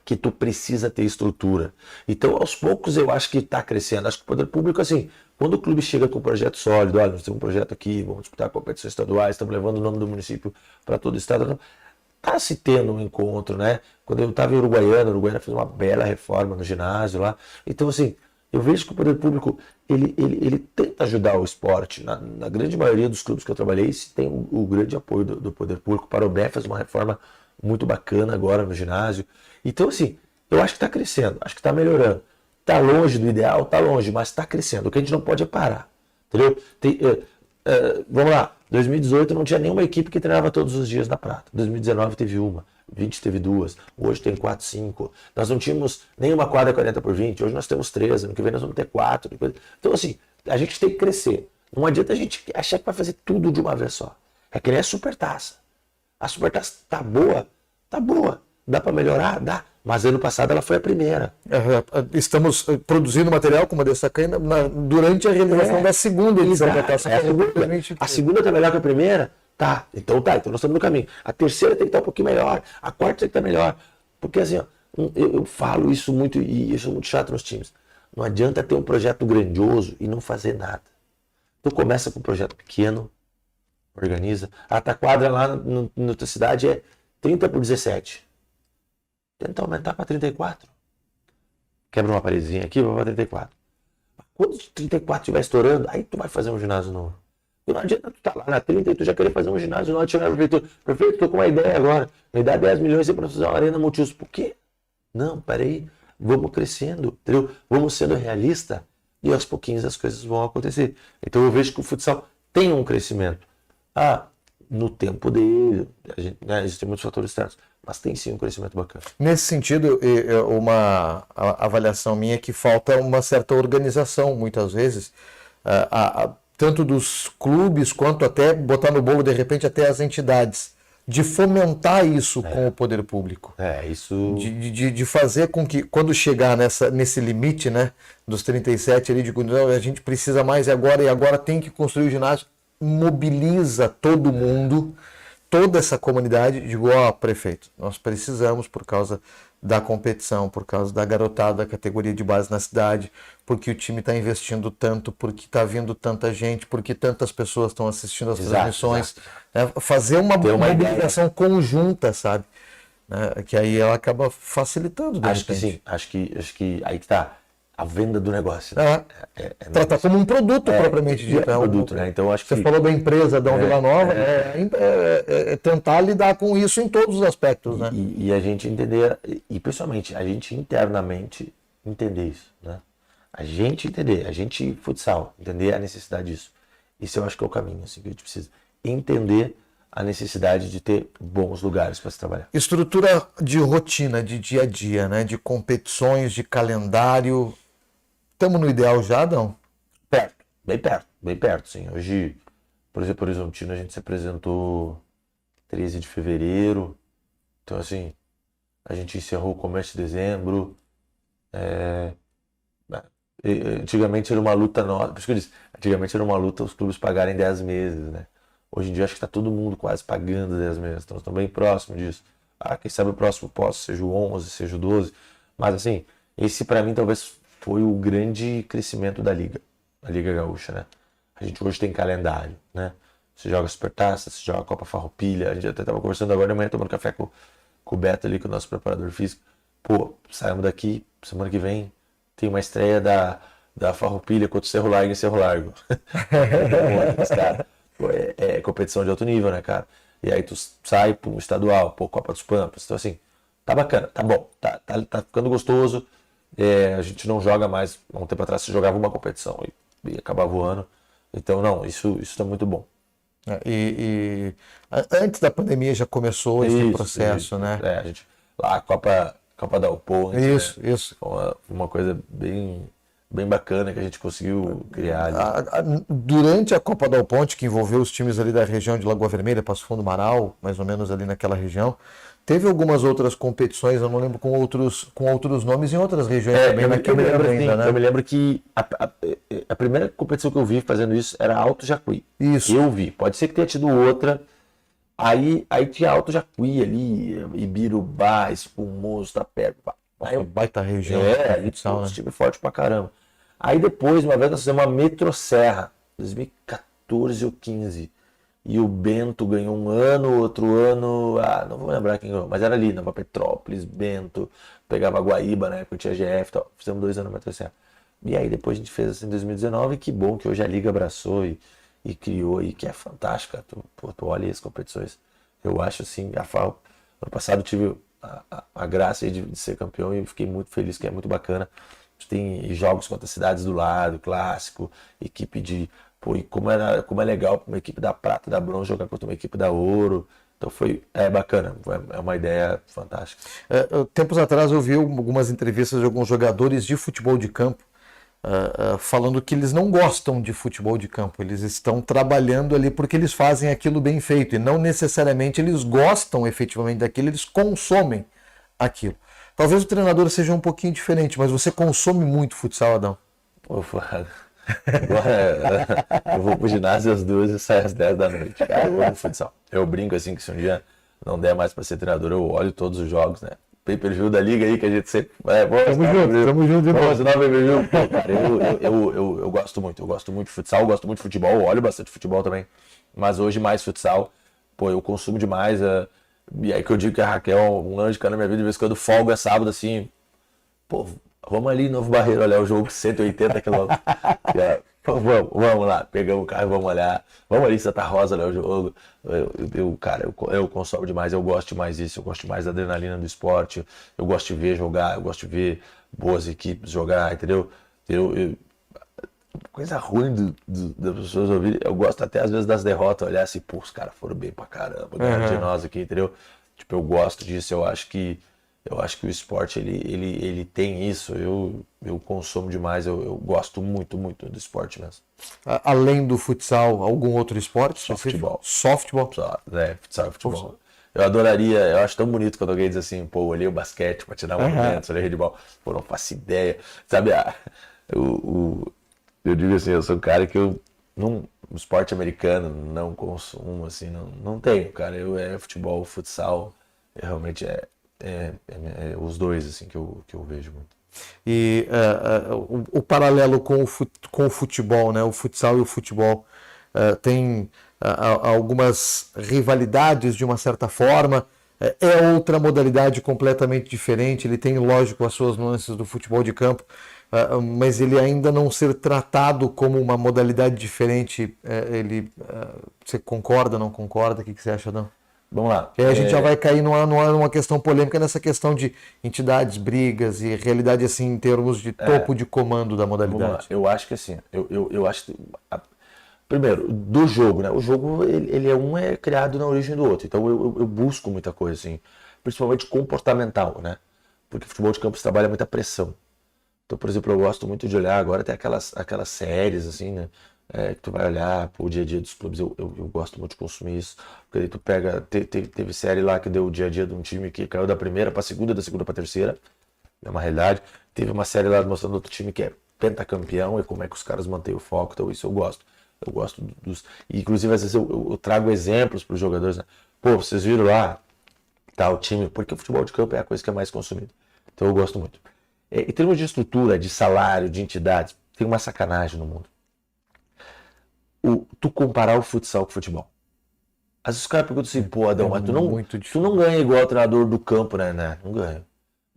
que tu precisa ter estrutura. Então, aos poucos, eu acho que está crescendo. Acho que o poder público, assim, quando o clube chega com um projeto sólido, olha, nós temos um projeto aqui, vamos disputar competições estaduais, estamos levando o nome do município para todo o estado, está se tendo um encontro, né? Quando eu estava em Uruguaiana fez uma bela reforma no ginásio lá. Então, assim, eu vejo que o poder público, ele tenta ajudar o esporte. Na grande maioria dos clubes que eu trabalhei, se tem o grande apoio do poder público. Para o Parobé fez uma reforma muito bacana agora no ginásio. Então, assim, eu acho que está crescendo, acho que está melhorando. Está longe do ideal? Está longe, mas está crescendo. O que a gente não pode é parar. Entendeu? Vamos lá, 2018 não tinha nenhuma equipe que treinava todos os dias na Prata. 2019 teve uma, 20 teve 2, hoje tem 4, 5. Nós não tínhamos nenhuma quadra 40x20, hoje nós temos 13, ano que vem nós vamos ter 4. Então, assim, a gente tem que crescer. Não adianta a gente achar que vai fazer tudo de uma vez só. É que nem a Supertaça. A Supertaça tá boa. Dá para melhorar? Dá. Mas ano passado ela foi a primeira. Estamos produzindo material, como eu destaquei, durante a realização da segunda edição da Taça. A segunda tá melhor que a primeira? Tá. Então nós estamos no caminho. A terceira tem que estar um pouquinho melhor. A quarta tem que estar melhor. Porque assim, ó, eu falo isso muito e isso é muito chato nos times. Não adianta ter um projeto grandioso e não fazer nada. Tu começa com um projeto pequeno, organiza. A tua quadra lá na tua cidade é 30x17. Tenta aumentar para 34. Quebra uma paredezinha aqui, vai para 34. Quando 34 estiver estourando, aí tu vai fazer um ginásio novo. Não adianta tu estar lá na 30 e tu já querer fazer um ginásio novo, chegar no prefeitura. Prefeito, tô com uma ideia agora. Me dá 10 milhões para fazer uma arena multiuso. Por quê? Não, peraí. Vamos crescendo, entendeu? Vamos sendo realistas e aos pouquinhos as coisas vão acontecer. Então eu vejo que o futsal tem um crescimento. no tempo dele. Né, existem muitos fatores externos, mas tem sim um crescimento bacana. Nesse sentido, uma avaliação minha é que falta uma certa organização, muitas vezes, tanto dos clubes quanto até botar no bolo, de repente, até as entidades, de fomentar isso com o poder público. Isso... De fazer com que, quando chegar nesse limite, né, dos 37 ali, a gente precisa mais e agora tem que construir o ginásio, mobiliza todo mundo, toda essa comunidade, digo, prefeito, nós precisamos, por causa da competição, por causa da garotada da categoria de base na cidade, porque o time está investindo tanto, porque está vindo tanta gente, porque tantas pessoas estão assistindo as transmissões. Fazer uma mobilização conjunta, sabe? Que aí ela acaba facilitando. Acho que sim, acho que aí que tá a venda do negócio. Né? Tratar como um produto propriamente dito. Produto, né? Então, acho que você falou da empresa da Vila Nova, tentar lidar com isso em todos os aspectos. Né? E a gente entender, e principalmente a gente internamente entender isso. Né? A gente entender, a gente futsal, entender a necessidade disso. Isso eu acho que é o caminho, assim, que a gente precisa entender a necessidade de ter bons lugares para se trabalhar. Estrutura de rotina, de dia a dia, né? De competições, de calendário. Estamos no ideal já, não? Bem perto, sim. Hoje, por exemplo, Horizontino, a gente se apresentou 13 de fevereiro. Então, assim, a gente encerrou o comércio de dezembro. Antigamente era uma luta nossa. Por isso que eu disse, antigamente era uma luta os clubes pagarem 10 meses, né? Hoje em dia acho que está todo mundo quase pagando 10 meses. Então, estamos bem próximo disso. Quem sabe o próximo posso, seja o 11, seja o 12. Mas, assim, esse para mim talvez foi o grande crescimento da Liga Gaúcha, né? A gente hoje tem calendário, né? Você joga Supertaça, você joga Copa Farroupilha. A gente até estava conversando agora de manhã, tomando café com o Beto ali, com o nosso preparador físico. Pô, saímos daqui, semana que vem tem uma estreia da Farroupilha contra o Cerro Largo em Cerro Largo. Mas, cara, é competição de alto nível, né, cara? E aí tu sai pro estadual, Copa dos Pampas. Então, assim, tá bacana, tá bom, tá ficando gostoso. A gente não joga mais, há um tempo atrás se jogava uma competição e acabava o ano. Então, não, isso tá muito bom. Antes da pandemia já começou esse processo, né? A gente, lá a Copa da Alpo, isso. Uma coisa bem bacana que a gente conseguiu criar ali. Durante a Copa da Ponte, que envolveu os times ali da região de Lagoa Vermelha, Passo Fundo, Marau, mais ou menos ali naquela região, teve algumas outras competições, eu não lembro, com outros nomes em outras regiões também. Eu me lembro que a primeira competição que eu vi fazendo isso era Alto Jacuí. Isso. Eu vi, pode ser que tenha tido outra. Aí tinha Alto Jacuí ali, Ibirubá, Espumoso, Tapé. Baita região. Um time forte pra caramba. Aí depois, uma vez nós fizemos uma Metroserra, 2014 ou 15. E o Bento ganhou um ano, outro ano, não vou lembrar quem ganhou, mas era ali, Nova Petrópolis, Bento, pegava Guaíba, né, porque tinha GF e tal. Fizemos 2 anos na Metroserra. E aí depois a gente fez assim em 2019, que bom que hoje a Liga abraçou e criou, e que é fantástica. Tu olha as competições. Eu acho assim, ano passado tive a graça aí de ser campeão e fiquei muito feliz, que é muito bacana. Tem jogos contra cidades do lado, clássico, equipe de... e como é legal para uma equipe da prata, da bronze jogar contra uma equipe da ouro. Então bacana, é uma ideia fantástica. Tempos atrás eu vi algumas entrevistas de alguns jogadores de futebol de campo falando que eles não gostam de futebol de campo, eles estão trabalhando ali porque eles fazem aquilo bem feito e não necessariamente eles gostam efetivamente daquilo, eles consomem aquilo. Talvez o treinador seja um pouquinho diferente, mas você consome muito futsal, Adão? Agora eu vou pro ginásio às 2 e saio às 10 da noite. Cara, eu amo futsal. Eu brinco assim que se um dia não der mais pra ser treinador, eu olho todos os jogos, né? Pay-per-view da liga aí que a gente sempre... Tamo junto de novo. Vamos assinar o pay-per-view. Cara, eu gosto muito de futsal, gosto muito de futebol, eu olho bastante futebol também. Mas hoje mais futsal, eu consumo demais. E aí que eu digo que a Raquel é um anjo na minha vida, de vez em quando folga sábado assim, vamos ali, Novo Barreiro, olhar o jogo, 180 quilômetros. Vamos lá, pegamos o carro e vamos olhar. Vamos ali, Santa Rosa, olhar o jogo. Eu consumo demais, eu gosto demais disso, eu gosto mais da adrenalina do esporte, eu gosto de ver jogar, eu gosto de ver boas equipes jogar, entendeu? coisa ruim das pessoas ouvirem. Eu gosto até às vezes das derrotas, olhar assim, pô, os caras foram bem pra caramba, ganharam de nós aqui, entendeu? Tipo, eu gosto disso, eu acho que o esporte ele tem isso, eu consumo demais, eu gosto muito do esporte mesmo. Além do futsal, algum outro esporte? Softball. Softball? Futsal e futebol. Eu adoraria, eu acho tão bonito quando alguém diz assim, pô, olhei o basquete pra tirar movimentos, olhei handebol, pô, não faço ideia. Sabe, eu digo assim, eu sou um cara que o esporte americano não consumo, assim, não tenho, cara. Futebol, futsal, realmente é os dois, assim, que eu vejo muito. E o paralelo com o futebol, né? O futsal e o futebol tem algumas rivalidades de uma certa forma. É outra modalidade completamente diferente. Ele tem, lógico, as suas nuances do futebol de campo, mas ele ainda não ser tratado como uma modalidade diferente. Você concorda, não concorda? O que você acha, não? Vamos lá. E aí a gente já vai cair numa questão polêmica, nessa questão de entidades, brigas e realidade assim em termos de topo de comando da modalidade. Eu acho que assim, eu acho que, primeiro, do jogo, né? O jogo ele é criado na origem do outro. Então eu busco muita coisa assim, principalmente comportamental, né? Porque futebol de campo se trabalha muita pressão. Então, por exemplo, eu gosto muito de olhar agora tem aquelas séries assim, né? Que tu vai olhar pro dia a dia dos clubes, eu gosto muito de consumir isso, porque aí tu pega, teve série lá que deu o dia a dia de um time que caiu da primeira pra segunda, da segunda pra terceira, é uma realidade. Teve uma série lá mostrando outro time que é pentacampeão e como é que os caras mantêm o foco, então isso eu gosto dos... E, inclusive, às vezes eu trago exemplos pros jogadores, né? Pô, vocês viram lá, tá, o time, porque o futebol de campo é a coisa que é mais consumida, então eu gosto muito. Em termos de estrutura, de salário, de entidades, tem uma sacanagem no mundo. Tu comparar o futsal com o futebol. Às vezes os caras perguntam assim, pô, Adão, mas tu não ganha igual o treinador do campo, né? Não ganho.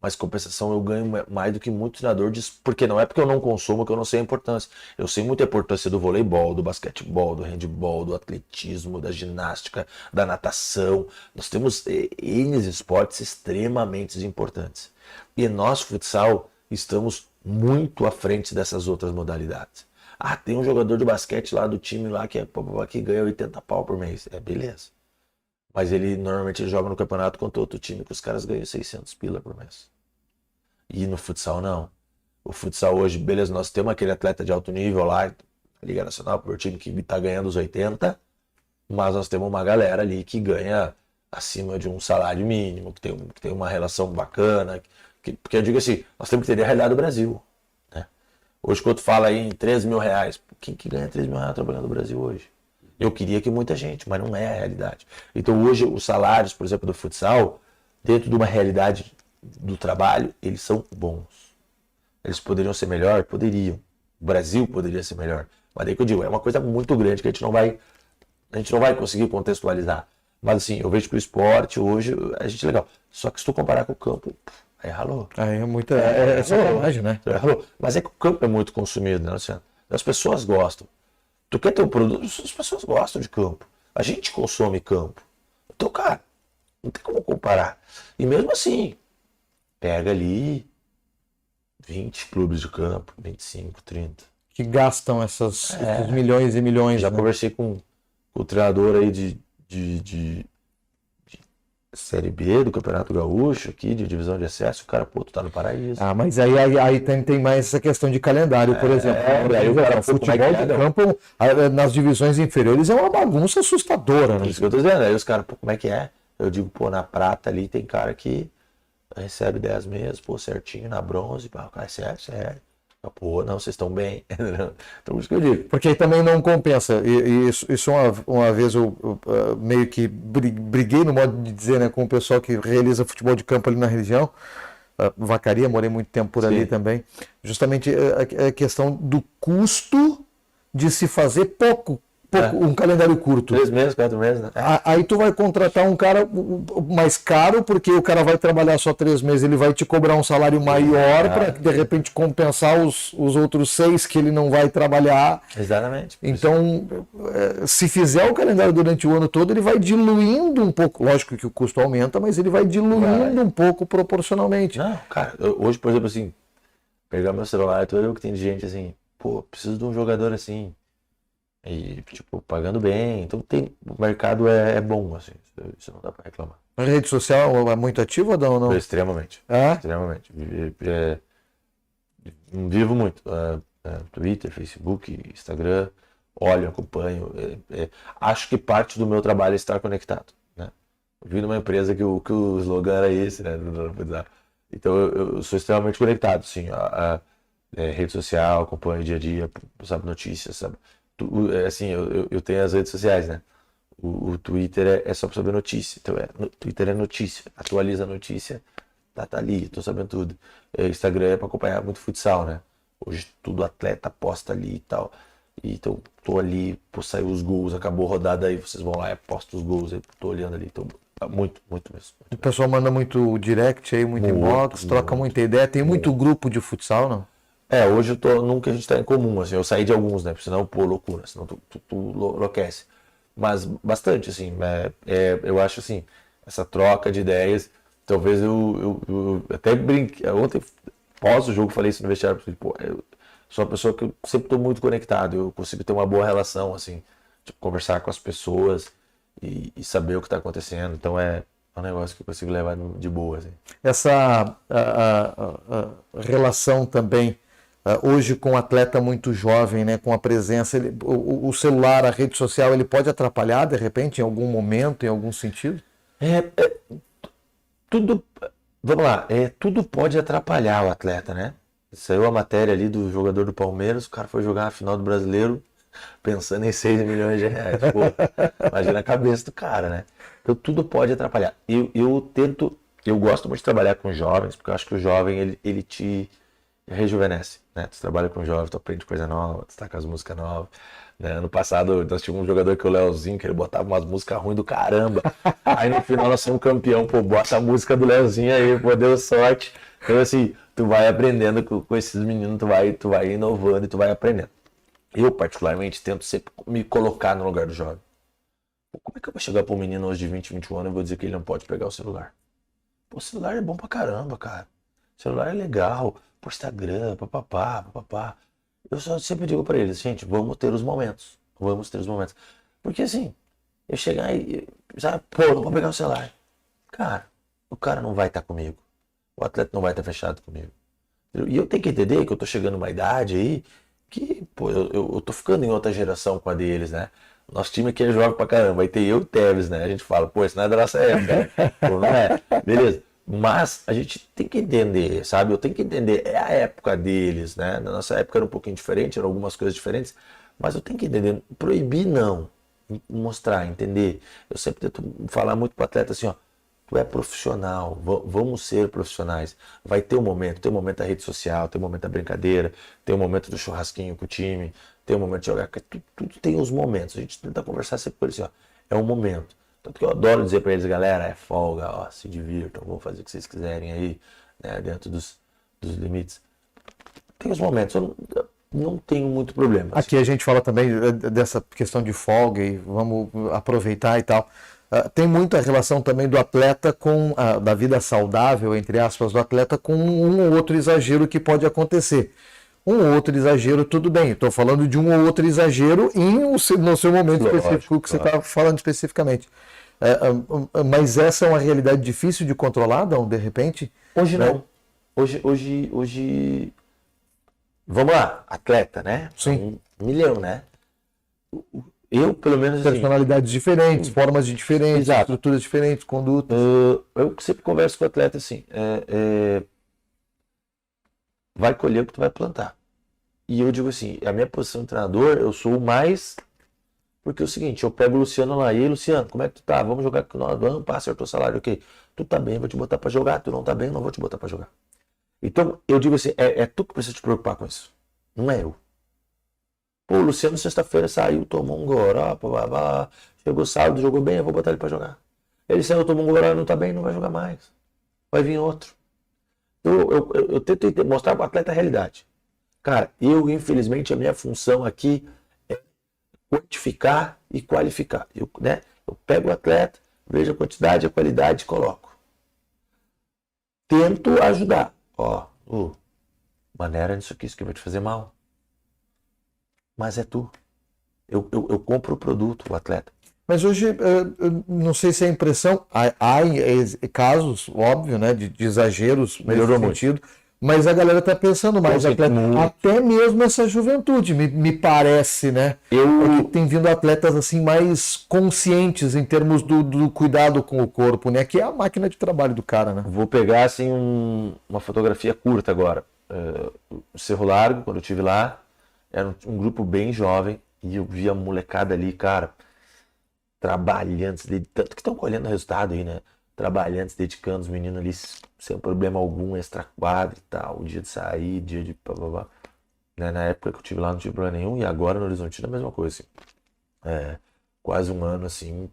Mas compensação eu ganho mais do que muito treinador porque não é porque eu não consumo que eu não sei a importância. Eu sei muito a importância do voleibol, do basquetebol, do handebol, do atletismo, da ginástica, da natação. Nós temos N esportes extremamente importantes. E nós, futsal, estamos muito à frente dessas outras modalidades. Tem um jogador de basquete lá do time lá que ganha 80 pau por mês. Beleza. Mas ele normalmente joga no campeonato contra outro time que os caras ganham 600 pila por mês. E no futsal não. O futsal hoje, beleza, nós temos aquele atleta de alto nível lá, Liga Nacional, por time que tá ganhando os 80, mas nós temos uma galera ali que ganha acima de um salário mínimo, que tem uma relação bacana. Porque eu digo assim, nós temos que entender a realidade do Brasil. Hoje, quando tu fala aí em 13 mil reais, quem que ganha 13 mil reais trabalhando no Brasil hoje? Eu queria que muita gente, mas não é a realidade. Então hoje os salários, por exemplo, do futsal, dentro de uma realidade do trabalho, eles são bons. Eles poderiam ser melhor? Poderiam. O Brasil poderia ser melhor. Mas daí que eu digo, é uma coisa muito grande que a gente não vai conseguir contextualizar. Mas assim, eu vejo que o esporte hoje, a gente é legal. Só que se tu comparar com o campo, aí ralou. Aí é muita sacanagem, né? Mas é que o campo é muito consumido, né, Luciano? As pessoas gostam. Tu quer ter um produto, as pessoas gostam de campo. A gente consome campo. Então, cara, não tem como comparar. E mesmo assim, pega ali 20 clubes de campo, 25, 30. Que gastam esses milhões e milhões. Já conversei com o treinador aí de Série B do Campeonato Gaúcho, aqui, de divisão de acesso, o cara, pô, tu tá no paraíso. Mas aí tem mais essa questão de calendário, por exemplo. Aí o cara, futebol de campo, nas divisões inferiores, é uma bagunça assustadora, né? Isso que eu tô dizendo. Aí os caras, pô, como é que é? Eu digo, pô, na prata ali tem cara que recebe 10 meses, pô, certinho, na bronze, pô, cara, sério. Pô, não, vocês estão bem. Então, isso que eu digo. Porque aí também não compensa. E isso uma vez eu meio que briguei, no modo de dizer, né, com o pessoal que realiza futebol de campo ali na região. Vacaria, morei muito tempo por ali também. Justamente a questão do custo de se fazer pouco, um calendário curto. 3 meses, 4 meses, né? Aí tu vai contratar um cara mais caro, porque o cara vai trabalhar só 3 meses, ele vai te cobrar um salário maior para de repente compensar os outros 6 que ele não vai trabalhar. Exatamente. Então, se fizer o calendário durante o ano todo, ele vai diluindo um pouco. Lógico que o custo aumenta, mas ele vai diluindo um pouco proporcionalmente. Não, cara, hoje, por exemplo, assim, pegar meu celular, tu vê o que tem de gente assim, pô, preciso de um jogador assim. E, tipo, pagando bem. Então o mercado é bom, assim. Isso não dá pra reclamar. A rede social é muito ativa ou não? Extremamente. É? Extremamente. Vivo muito. Twitter, Facebook, Instagram. Olho, acompanho. Acho que parte do meu trabalho é estar conectado, né? Eu vim numa empresa que o slogan era esse, né? Então eu sou extremamente conectado, sim. Rede social, acompanho o dia a dia, sabe, notícias, sabe? Assim, eu tenho as redes sociais, né? O Twitter é só para saber notícia. Então, Twitter é notícia. Atualiza a notícia, tá ali, tô sabendo tudo. Instagram é para acompanhar muito futsal, né? Hoje tudo atleta posta ali e tal. Então, tô ali, pô, saiu os gols, acabou a rodada aí, vocês vão lá e postam os gols, aí tô olhando ali. Então, muito mesmo. O pessoal manda muito direct aí, muito inbox, troca muita ideia. Tem muito grupo de futsal, não? Hoje eu tô num que a gente tá em comum, assim, eu saí de alguns, né, porque senão, pô, loucura, senão tu enlouquece. Mas bastante, assim, eu acho, assim, essa troca de ideias, talvez eu até brinquei, ontem, pós o jogo, falei isso no vestiário, porque, pô, eu sou uma pessoa que eu sempre tô muito conectado, eu consigo ter uma boa relação, assim, tipo, conversar com as pessoas e saber o que tá acontecendo, então é um negócio que eu consigo levar de boa, assim. Essa a relação também hoje com o atleta muito jovem, né, com a presença, o celular, a rede social, ele pode atrapalhar de repente em algum momento, em algum sentido? Tudo, vamos lá, tudo pode atrapalhar o atleta, né? Saiu a matéria ali do jogador do Palmeiras, o cara foi jogar a final do Brasileiro pensando em 6 milhões de reais. Pô, imagina a cabeça do cara, né? Então tudo pode atrapalhar. Eu gosto muito de trabalhar com jovens, porque eu acho que o jovem, ele te rejuvenesce, né? Tu trabalha com jovem, tu aprende coisa nova, tu tá com as músicas novas. Né? Ano passado nós tínhamos um jogador que é o Leozinho, que ele botava umas músicas ruins do caramba. Aí no final nós somos campeão, pô, bota a música do Leozinho aí, pô, deu sorte. Então assim, tu vai aprendendo com esses meninos, tu vai inovando e tu vai aprendendo. Eu particularmente tento sempre me colocar no lugar do jovem. Pô, como é que eu vou chegar pra um menino hoje de 20, 21 anos e vou dizer que ele não pode pegar o celular? Pô, o celular é bom pra caramba, cara. O celular é legal, por Instagram, papapá. Eu só sempre digo pra eles, gente, vamos ter os momentos. Vamos ter os momentos. Porque assim, eu chegar e, sabe, pô, não vou pegar o celular. Cara, o cara não vai estar comigo. O atleta não vai estar fechado comigo. E eu tenho que entender que eu tô chegando numa idade aí que, pô, eu tô ficando em outra geração com a deles, né? Nosso time aqui é jovem pra caramba. Aí tem eu e o Tevez, né? A gente fala, pô, isso não é da nossa época. Pô, não é. Beleza. Mas a gente tem que entender, sabe? Eu tenho que entender, é a época deles, né? Na nossa época era um pouquinho diferente, eram algumas coisas diferentes, mas eu tenho que entender, proibir não, mostrar, entender. Eu sempre tento falar muito para o atleta assim, ó, tu é profissional, vamos ser profissionais. Vai ter um momento, tem um momento da rede social, tem um momento da brincadeira, tem um momento do churrasquinho com o time, tem um momento de jogar, tudo tem os momentos. A gente tenta conversar sempre com eles assim, ó, é um momento. Tanto que eu adoro dizer pra eles, galera, é folga, ó, se divirtam, vão fazer o que vocês quiserem aí, né, dentro dos limites. Tem os momentos, eu não tenho muito problema. Aqui a gente fala também dessa questão de folga e vamos aproveitar e tal. Tem muita relação também do atleta com, da vida saudável, entre aspas, do atleta com um ou outro exagero que pode acontecer. Um ou outro exagero, tudo bem. Estou falando de um ou outro exagero no seu momento específico que você está falando especificamente. Mas essa é uma realidade difícil de controlar, não, de repente? Hoje não. Hoje... Vamos lá, atleta, né? Sim. 1 milhão, né? Eu, pelo menos... Personalidades diferentes, formas diferentes, exato, estruturas diferentes, condutas. Eu sempre converso com o atleta assim, vai colher o que tu vai plantar. E eu digo assim, a minha posição de treinador, eu sou o mais... Porque é o seguinte, eu pego o Luciano lá, e aí, Luciano, como é que tu tá? Vamos jogar com nós, vamos, acertou o salário, ok. Tu tá bem, vou te botar pra jogar, tu não tá bem, não vou te botar pra jogar. Então, eu digo assim, é tu que precisa te preocupar com isso, não é eu. Pô, o Luciano sexta-feira saiu, tomou um goró, chegou sábado, jogou bem, eu vou botar ele pra jogar. Ele saiu, tomou um goró, não tá bem, não vai jogar mais. Vai vir outro. Eu tento mostrar pro atleta a realidade. Cara, infelizmente, a minha função aqui é quantificar e qualificar. Eu pego o atleta, vejo a quantidade, a qualidade e coloco. Tento ajudar. Ó, maneira nisso aqui, isso aqui vai te fazer mal. mas é tu. Eu compro o produto, o atleta. Mas hoje, eu não sei se é impressão, há casos, óbvio, né, de exageros Melhorou nesse sentido, mas a galera está pensando mais, até mesmo essa juventude, me parece, né? É que tem vindo atletas assim mais conscientes em termos do cuidado com o corpo, né? Que é a máquina de trabalho do cara, né? Vou pegar assim uma fotografia curta agora. O Cerro Largo, quando eu estive lá, era um grupo bem jovem e eu vi a molecada ali, cara, trabalhando, tanto que estão colhendo resultado aí, né? Trabalhando, se dedicando, os meninos ali sem problema algum, extra quadro e tal, dia de sair, dia de blá. Né? Na época que eu estive lá não tive problema nenhum e agora no Horizontino é a mesma coisa. Assim. Quase um ano assim,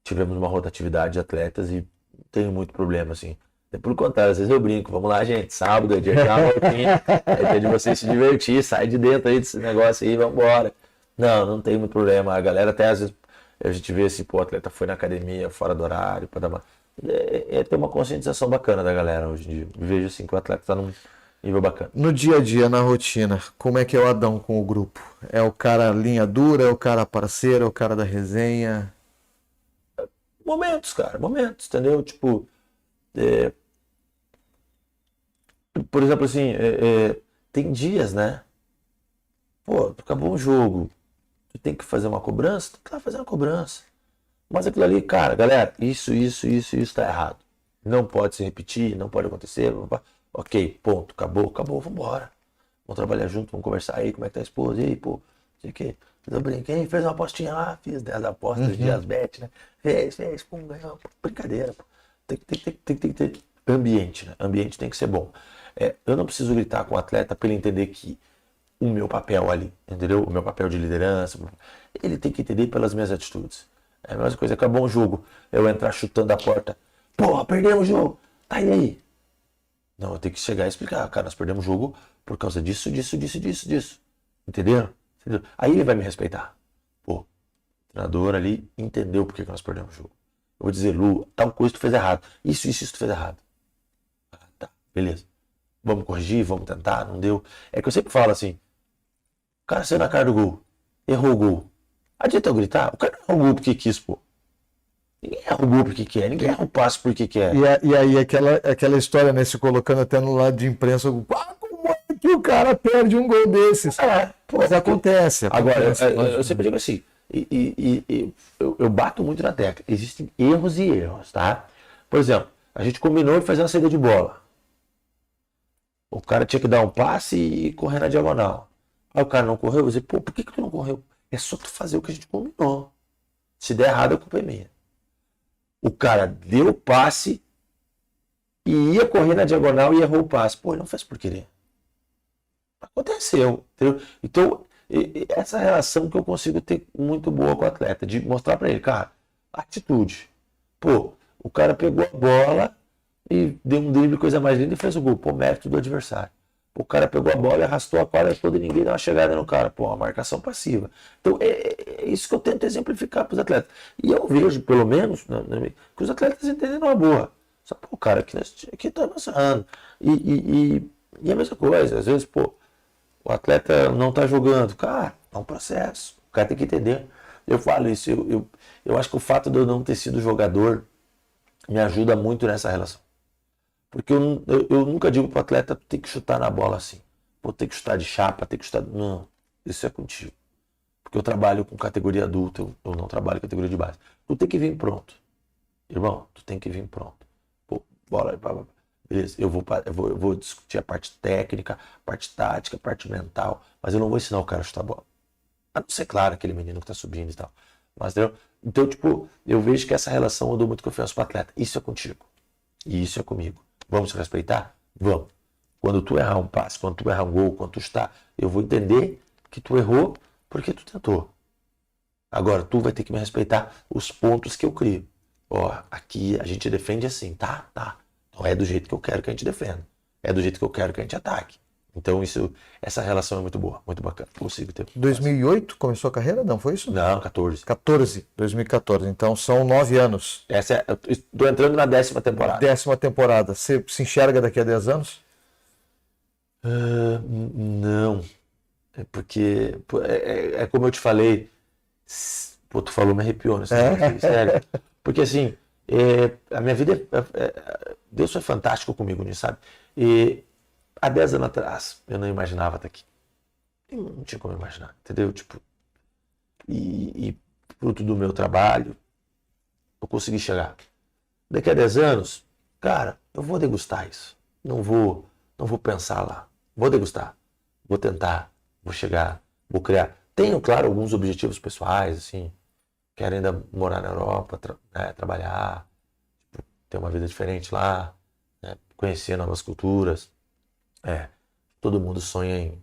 tivemos uma rotatividade de atletas e não tenho muito problema assim. Pelo contrário, às vezes eu brinco, vamos lá, gente, sábado é dia de dar uma voltinha, é dia de você se divertir, sai de dentro aí desse negócio aí, vamos embora. Não tem muito problema. A galera até às vezes a gente vê assim, pô, o atleta foi na academia fora do horário para dar uma. Ter uma conscientização bacana da galera hoje em dia. Vejo assim que o atleta está num nível bacana. No dia a dia, na rotina, como é que é o Adão com o grupo? É o cara linha dura, é o cara parceiro, é o cara da resenha? Momentos, cara, momentos, entendeu? Tipo, por exemplo, assim, tem dias, né? Pô, acabou um jogo, tu tem que fazer uma cobrança, tu tem que lá fazer uma cobrança. Mas aquilo ali, cara, galera, isso tá errado. Não pode se repetir, não pode acontecer. Ok, ponto, acabou, vambora. Vamos trabalhar junto, vamos conversar aí, como é que tá a esposa, e aí, pô, sei o que. Eu brinquei, fez uma apostinha lá, fiz 10 apostas, dias bet, né? Fez, pum, ganhou. Brincadeira, pô. Tem que ter ambiente, né? Ambiente tem que ser bom. Eu não preciso gritar com o atleta para ele entender que o meu papel ali, entendeu? O meu papel de liderança, ele tem que entender pelas minhas atitudes. É a mesma coisa, acabou um jogo, eu entrar chutando a porta, porra, perdemos o jogo, tá aí. Não, eu tenho que chegar e explicar, cara, nós perdemos o jogo por causa disso. Entendeu? Aí ele vai me respeitar. Pô, o treinador ali entendeu por que nós perdemos o jogo. Eu vou dizer, Lu, tal coisa tu fez errado. Isso tu fez errado. Ah, tá, beleza. Vamos corrigir, vamos tentar, não deu. É que eu sempre falo assim, o cara saiu na cara do gol, errou o gol. Adianta eu gritar? O cara não errou o gol porque quis, pô. Ninguém erra o gol porque quer, ninguém erra o passe porque quer. E aí aquela história, né, se colocando até no lado de imprensa, como é que o cara perde um gol desses? Mas acontece. Agora, eu sempre digo assim, eu bato muito na tecla, existem erros, tá? Por exemplo, a gente combinou de fazer uma saída de bola. O cara tinha que dar um passe e correr na diagonal. Aí o cara não correu, eu vou dizer, pô, por que tu não correu? É só tu fazer o que a gente combinou. Se der errado, a culpa é minha. O cara deu o passe e ia correr na diagonal e errou o passe. Pô, ele não fez por querer. Aconteceu. Entendeu? Então, essa relação que eu consigo ter muito boa com o atleta, de mostrar pra ele, cara, atitude. Pô, o cara pegou a bola e deu um drible, coisa mais linda, e fez o gol. Pô, mérito do adversário. O cara pegou a bola e arrastou a quadra toda e ninguém deu uma chegada no cara. Pô, uma marcação passiva. Então, é isso que eu tento exemplificar para os atletas. E eu vejo, pelo menos, que os atletas entendem uma boa. Só, pô, cara, aqui tá avançando. E a mesma coisa, às vezes, pô, o atleta não tá jogando. Cara, é um processo. O cara tem que entender. Eu falo isso, eu acho que o fato de eu não ter sido jogador me ajuda muito nessa relação. Porque eu nunca digo para o atleta, tem que chutar na bola assim. Pô, tem que chutar de chapa, tem que chutar... Não, isso é contigo. Porque eu trabalho com categoria adulta, eu não trabalho com categoria de base. Tu tem que vir pronto. Irmão, tu tem que vir pronto. Pô, bola, beleza, eu vou discutir a parte técnica, a parte tática, a parte mental, mas eu não vou ensinar o cara a chutar a bola. A não ser, claro, aquele menino que tá subindo e tal. Mas, entendeu? Então, tipo, eu vejo que essa relação eu dou muito confiança pro atleta. Isso é contigo. E isso é comigo. Vamos se respeitar? Vamos. Quando tu errar um passe, quando tu errar um gol, quando tu está, eu vou entender que tu errou porque tu tentou. Agora, tu vai ter que me respeitar os pontos que eu crio. Ó, aqui a gente defende assim, tá? Não é do jeito que eu quero que a gente defenda. É do jeito que eu quero que a gente ataque. Então, essa relação é muito boa, muito bacana. Consigo ter. 2008 começou a carreira? Não, foi isso? Não, 14. 2014. Então são 9 anos. Estou entrando na 10ª temporada. 10ª temporada. Você se enxerga daqui a 10 anos? Não. Porque é como eu te falei, pô, tu falou, me arrepiou, né? Sério. Porque assim, a minha vida, Deus foi fantástico comigo nisso, sabe? E há 10 anos atrás, eu não imaginava estar aqui. Não tinha como imaginar, entendeu? Tipo, e fruto do meu trabalho, eu consegui chegar. Daqui a 10 anos, cara, eu vou degustar isso. Não vou pensar lá. Vou degustar. Vou tentar. Vou chegar. Vou criar. Tenho, claro, alguns objetivos pessoais, assim. Quero ainda morar na Europa, trabalhar, tipo, ter uma vida diferente lá, né? Conhecer novas culturas. Todo mundo sonha em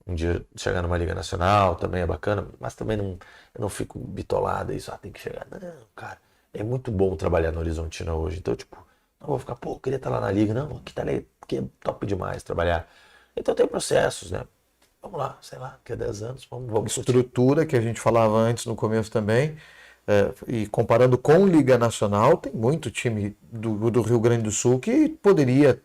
um dia chegar numa Liga Nacional, também é bacana, mas também eu não fico bitolado, isso, tem que chegar. Não, cara, é muito bom trabalhar no Horizontina hoje. Então, tipo, não vou ficar, pô, queria estar lá na Liga. Não, aqui é top demais trabalhar. Então tem processos, né? Vamos lá, sei lá, daqui a 10 anos, vamos estrutura que a gente falava antes no começo também, e comparando com Liga Nacional, tem muito time do Rio Grande do Sul que poderia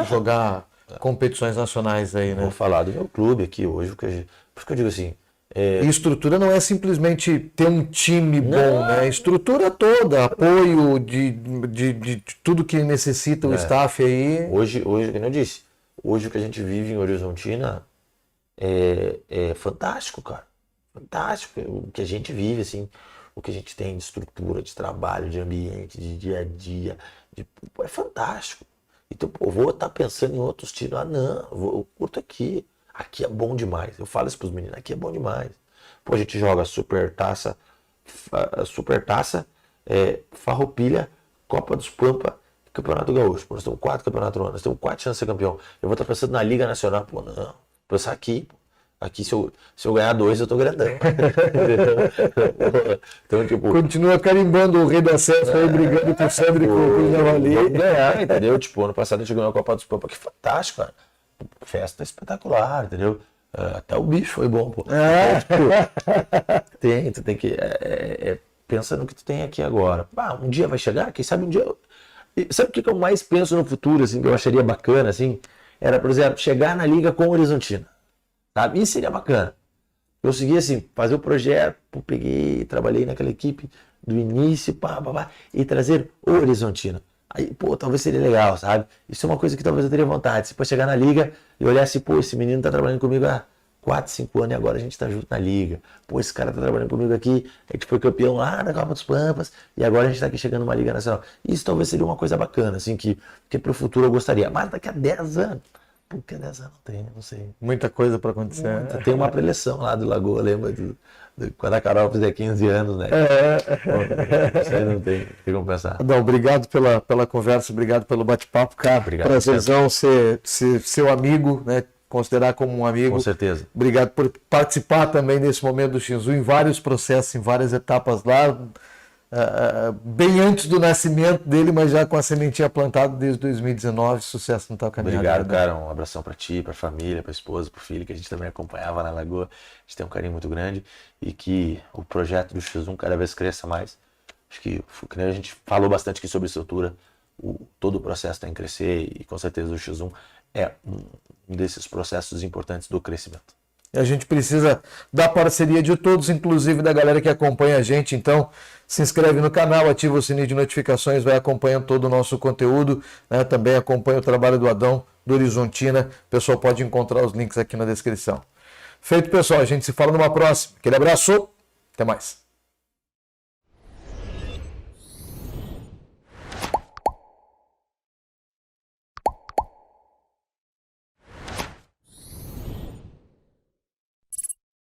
jogar competições nacionais aí, né? Vou falar do meu clube aqui hoje, por isso que eu digo assim. E estrutura não é simplesmente ter um time bom, né? Estrutura toda, apoio de tudo que necessita o staff aí. Hoje, como eu disse, hoje o que a gente vive em Horizontina é fantástico, cara. Fantástico. O que a gente vive, assim, o que a gente tem de estrutura, de trabalho, de ambiente, de dia a dia, é fantástico. Então, pô, vou estar pensando em outros tiros. Não, eu curto aqui. Aqui é bom demais. Eu falo isso pros meninos, aqui é bom demais. Pô, a gente joga Supertaça, Farroupilha, Copa dos Pampa, Campeonato Gaúcho. Pô, nós temos 4 campeonatos no ano, nós temos 4 chances de ser campeão. Eu vou estar pensando na Liga Nacional. Pô, não, vou pensar aqui, pô. Aqui, se eu ganhar 2, eu tô grandão. Então, tipo, continua carimbando o rei do acesso aí, brigando com o Sandro e com o Javali. Vamos ganhar, entendeu? Tipo, ano passado a gente ganhou a Copa dos Pampa, que fantástico, cara. Festa espetacular, entendeu? Até o bicho foi bom, pô. Então, tu tem que... pensa no que tu tem aqui agora. Um dia vai chegar, quem sabe um dia... Sabe o que eu mais penso no futuro, assim, que eu acharia bacana, assim? Era, por exemplo, chegar na Liga com o Horizontina. Sabe? Isso seria bacana. Eu consegui, assim, fazer o projeto, trabalhei naquela equipe do início, e trazer o Horizontina. Aí, pô, talvez seria legal, sabe? Isso é uma coisa que talvez eu teria vontade. Se for chegar na Liga e olhar assim, pô, esse menino tá trabalhando comigo há 4, 5 anos e agora a gente tá junto na Liga. Pô, esse cara tá trabalhando comigo aqui, a gente foi campeão lá na Copa dos Pampas e agora a gente tá aqui chegando numa Liga Nacional. Isso talvez seria uma coisa bacana, assim, que pro futuro eu gostaria. Mas daqui a 10 anos... Porque 10 anos não tem, não sei. Muita coisa para acontecer. Tem uma preleção lá do Lagoa, lembra? Quando a Carol fizer 15 anos, né? Isso aí não tem como pensar. Não, obrigado pela conversa, obrigado pelo bate-papo, cara. Obrigado. Prazerzão ser seu amigo, né? Considerar como um amigo. Com certeza. Obrigado por participar também desse momento do X1 em vários processos, em várias etapas lá. Bem antes do nascimento dele, mas já com a sementinha plantada desde 2019, sucesso no tal caminhada. Obrigado, cara, um abração pra ti, pra família, pra esposa, pro filho, que a gente também acompanhava na Lagoa, a gente tem um carinho muito grande e que o projeto do X1 cada vez cresça mais. Acho que a gente falou bastante aqui sobre estrutura, todo o processo tem que crescer e com certeza o X1 é um desses processos importantes do crescimento. E a gente precisa da parceria de todos, inclusive da galera que acompanha a gente. Então, se inscreve no canal, ativa o sininho de notificações, vai acompanhando todo o nosso conteúdo, né? Também acompanha o trabalho do Adão, do Horizontina. O pessoal pode encontrar os links aqui na descrição. Feito, pessoal. A gente se fala numa próxima. Aquele abraço. Até mais.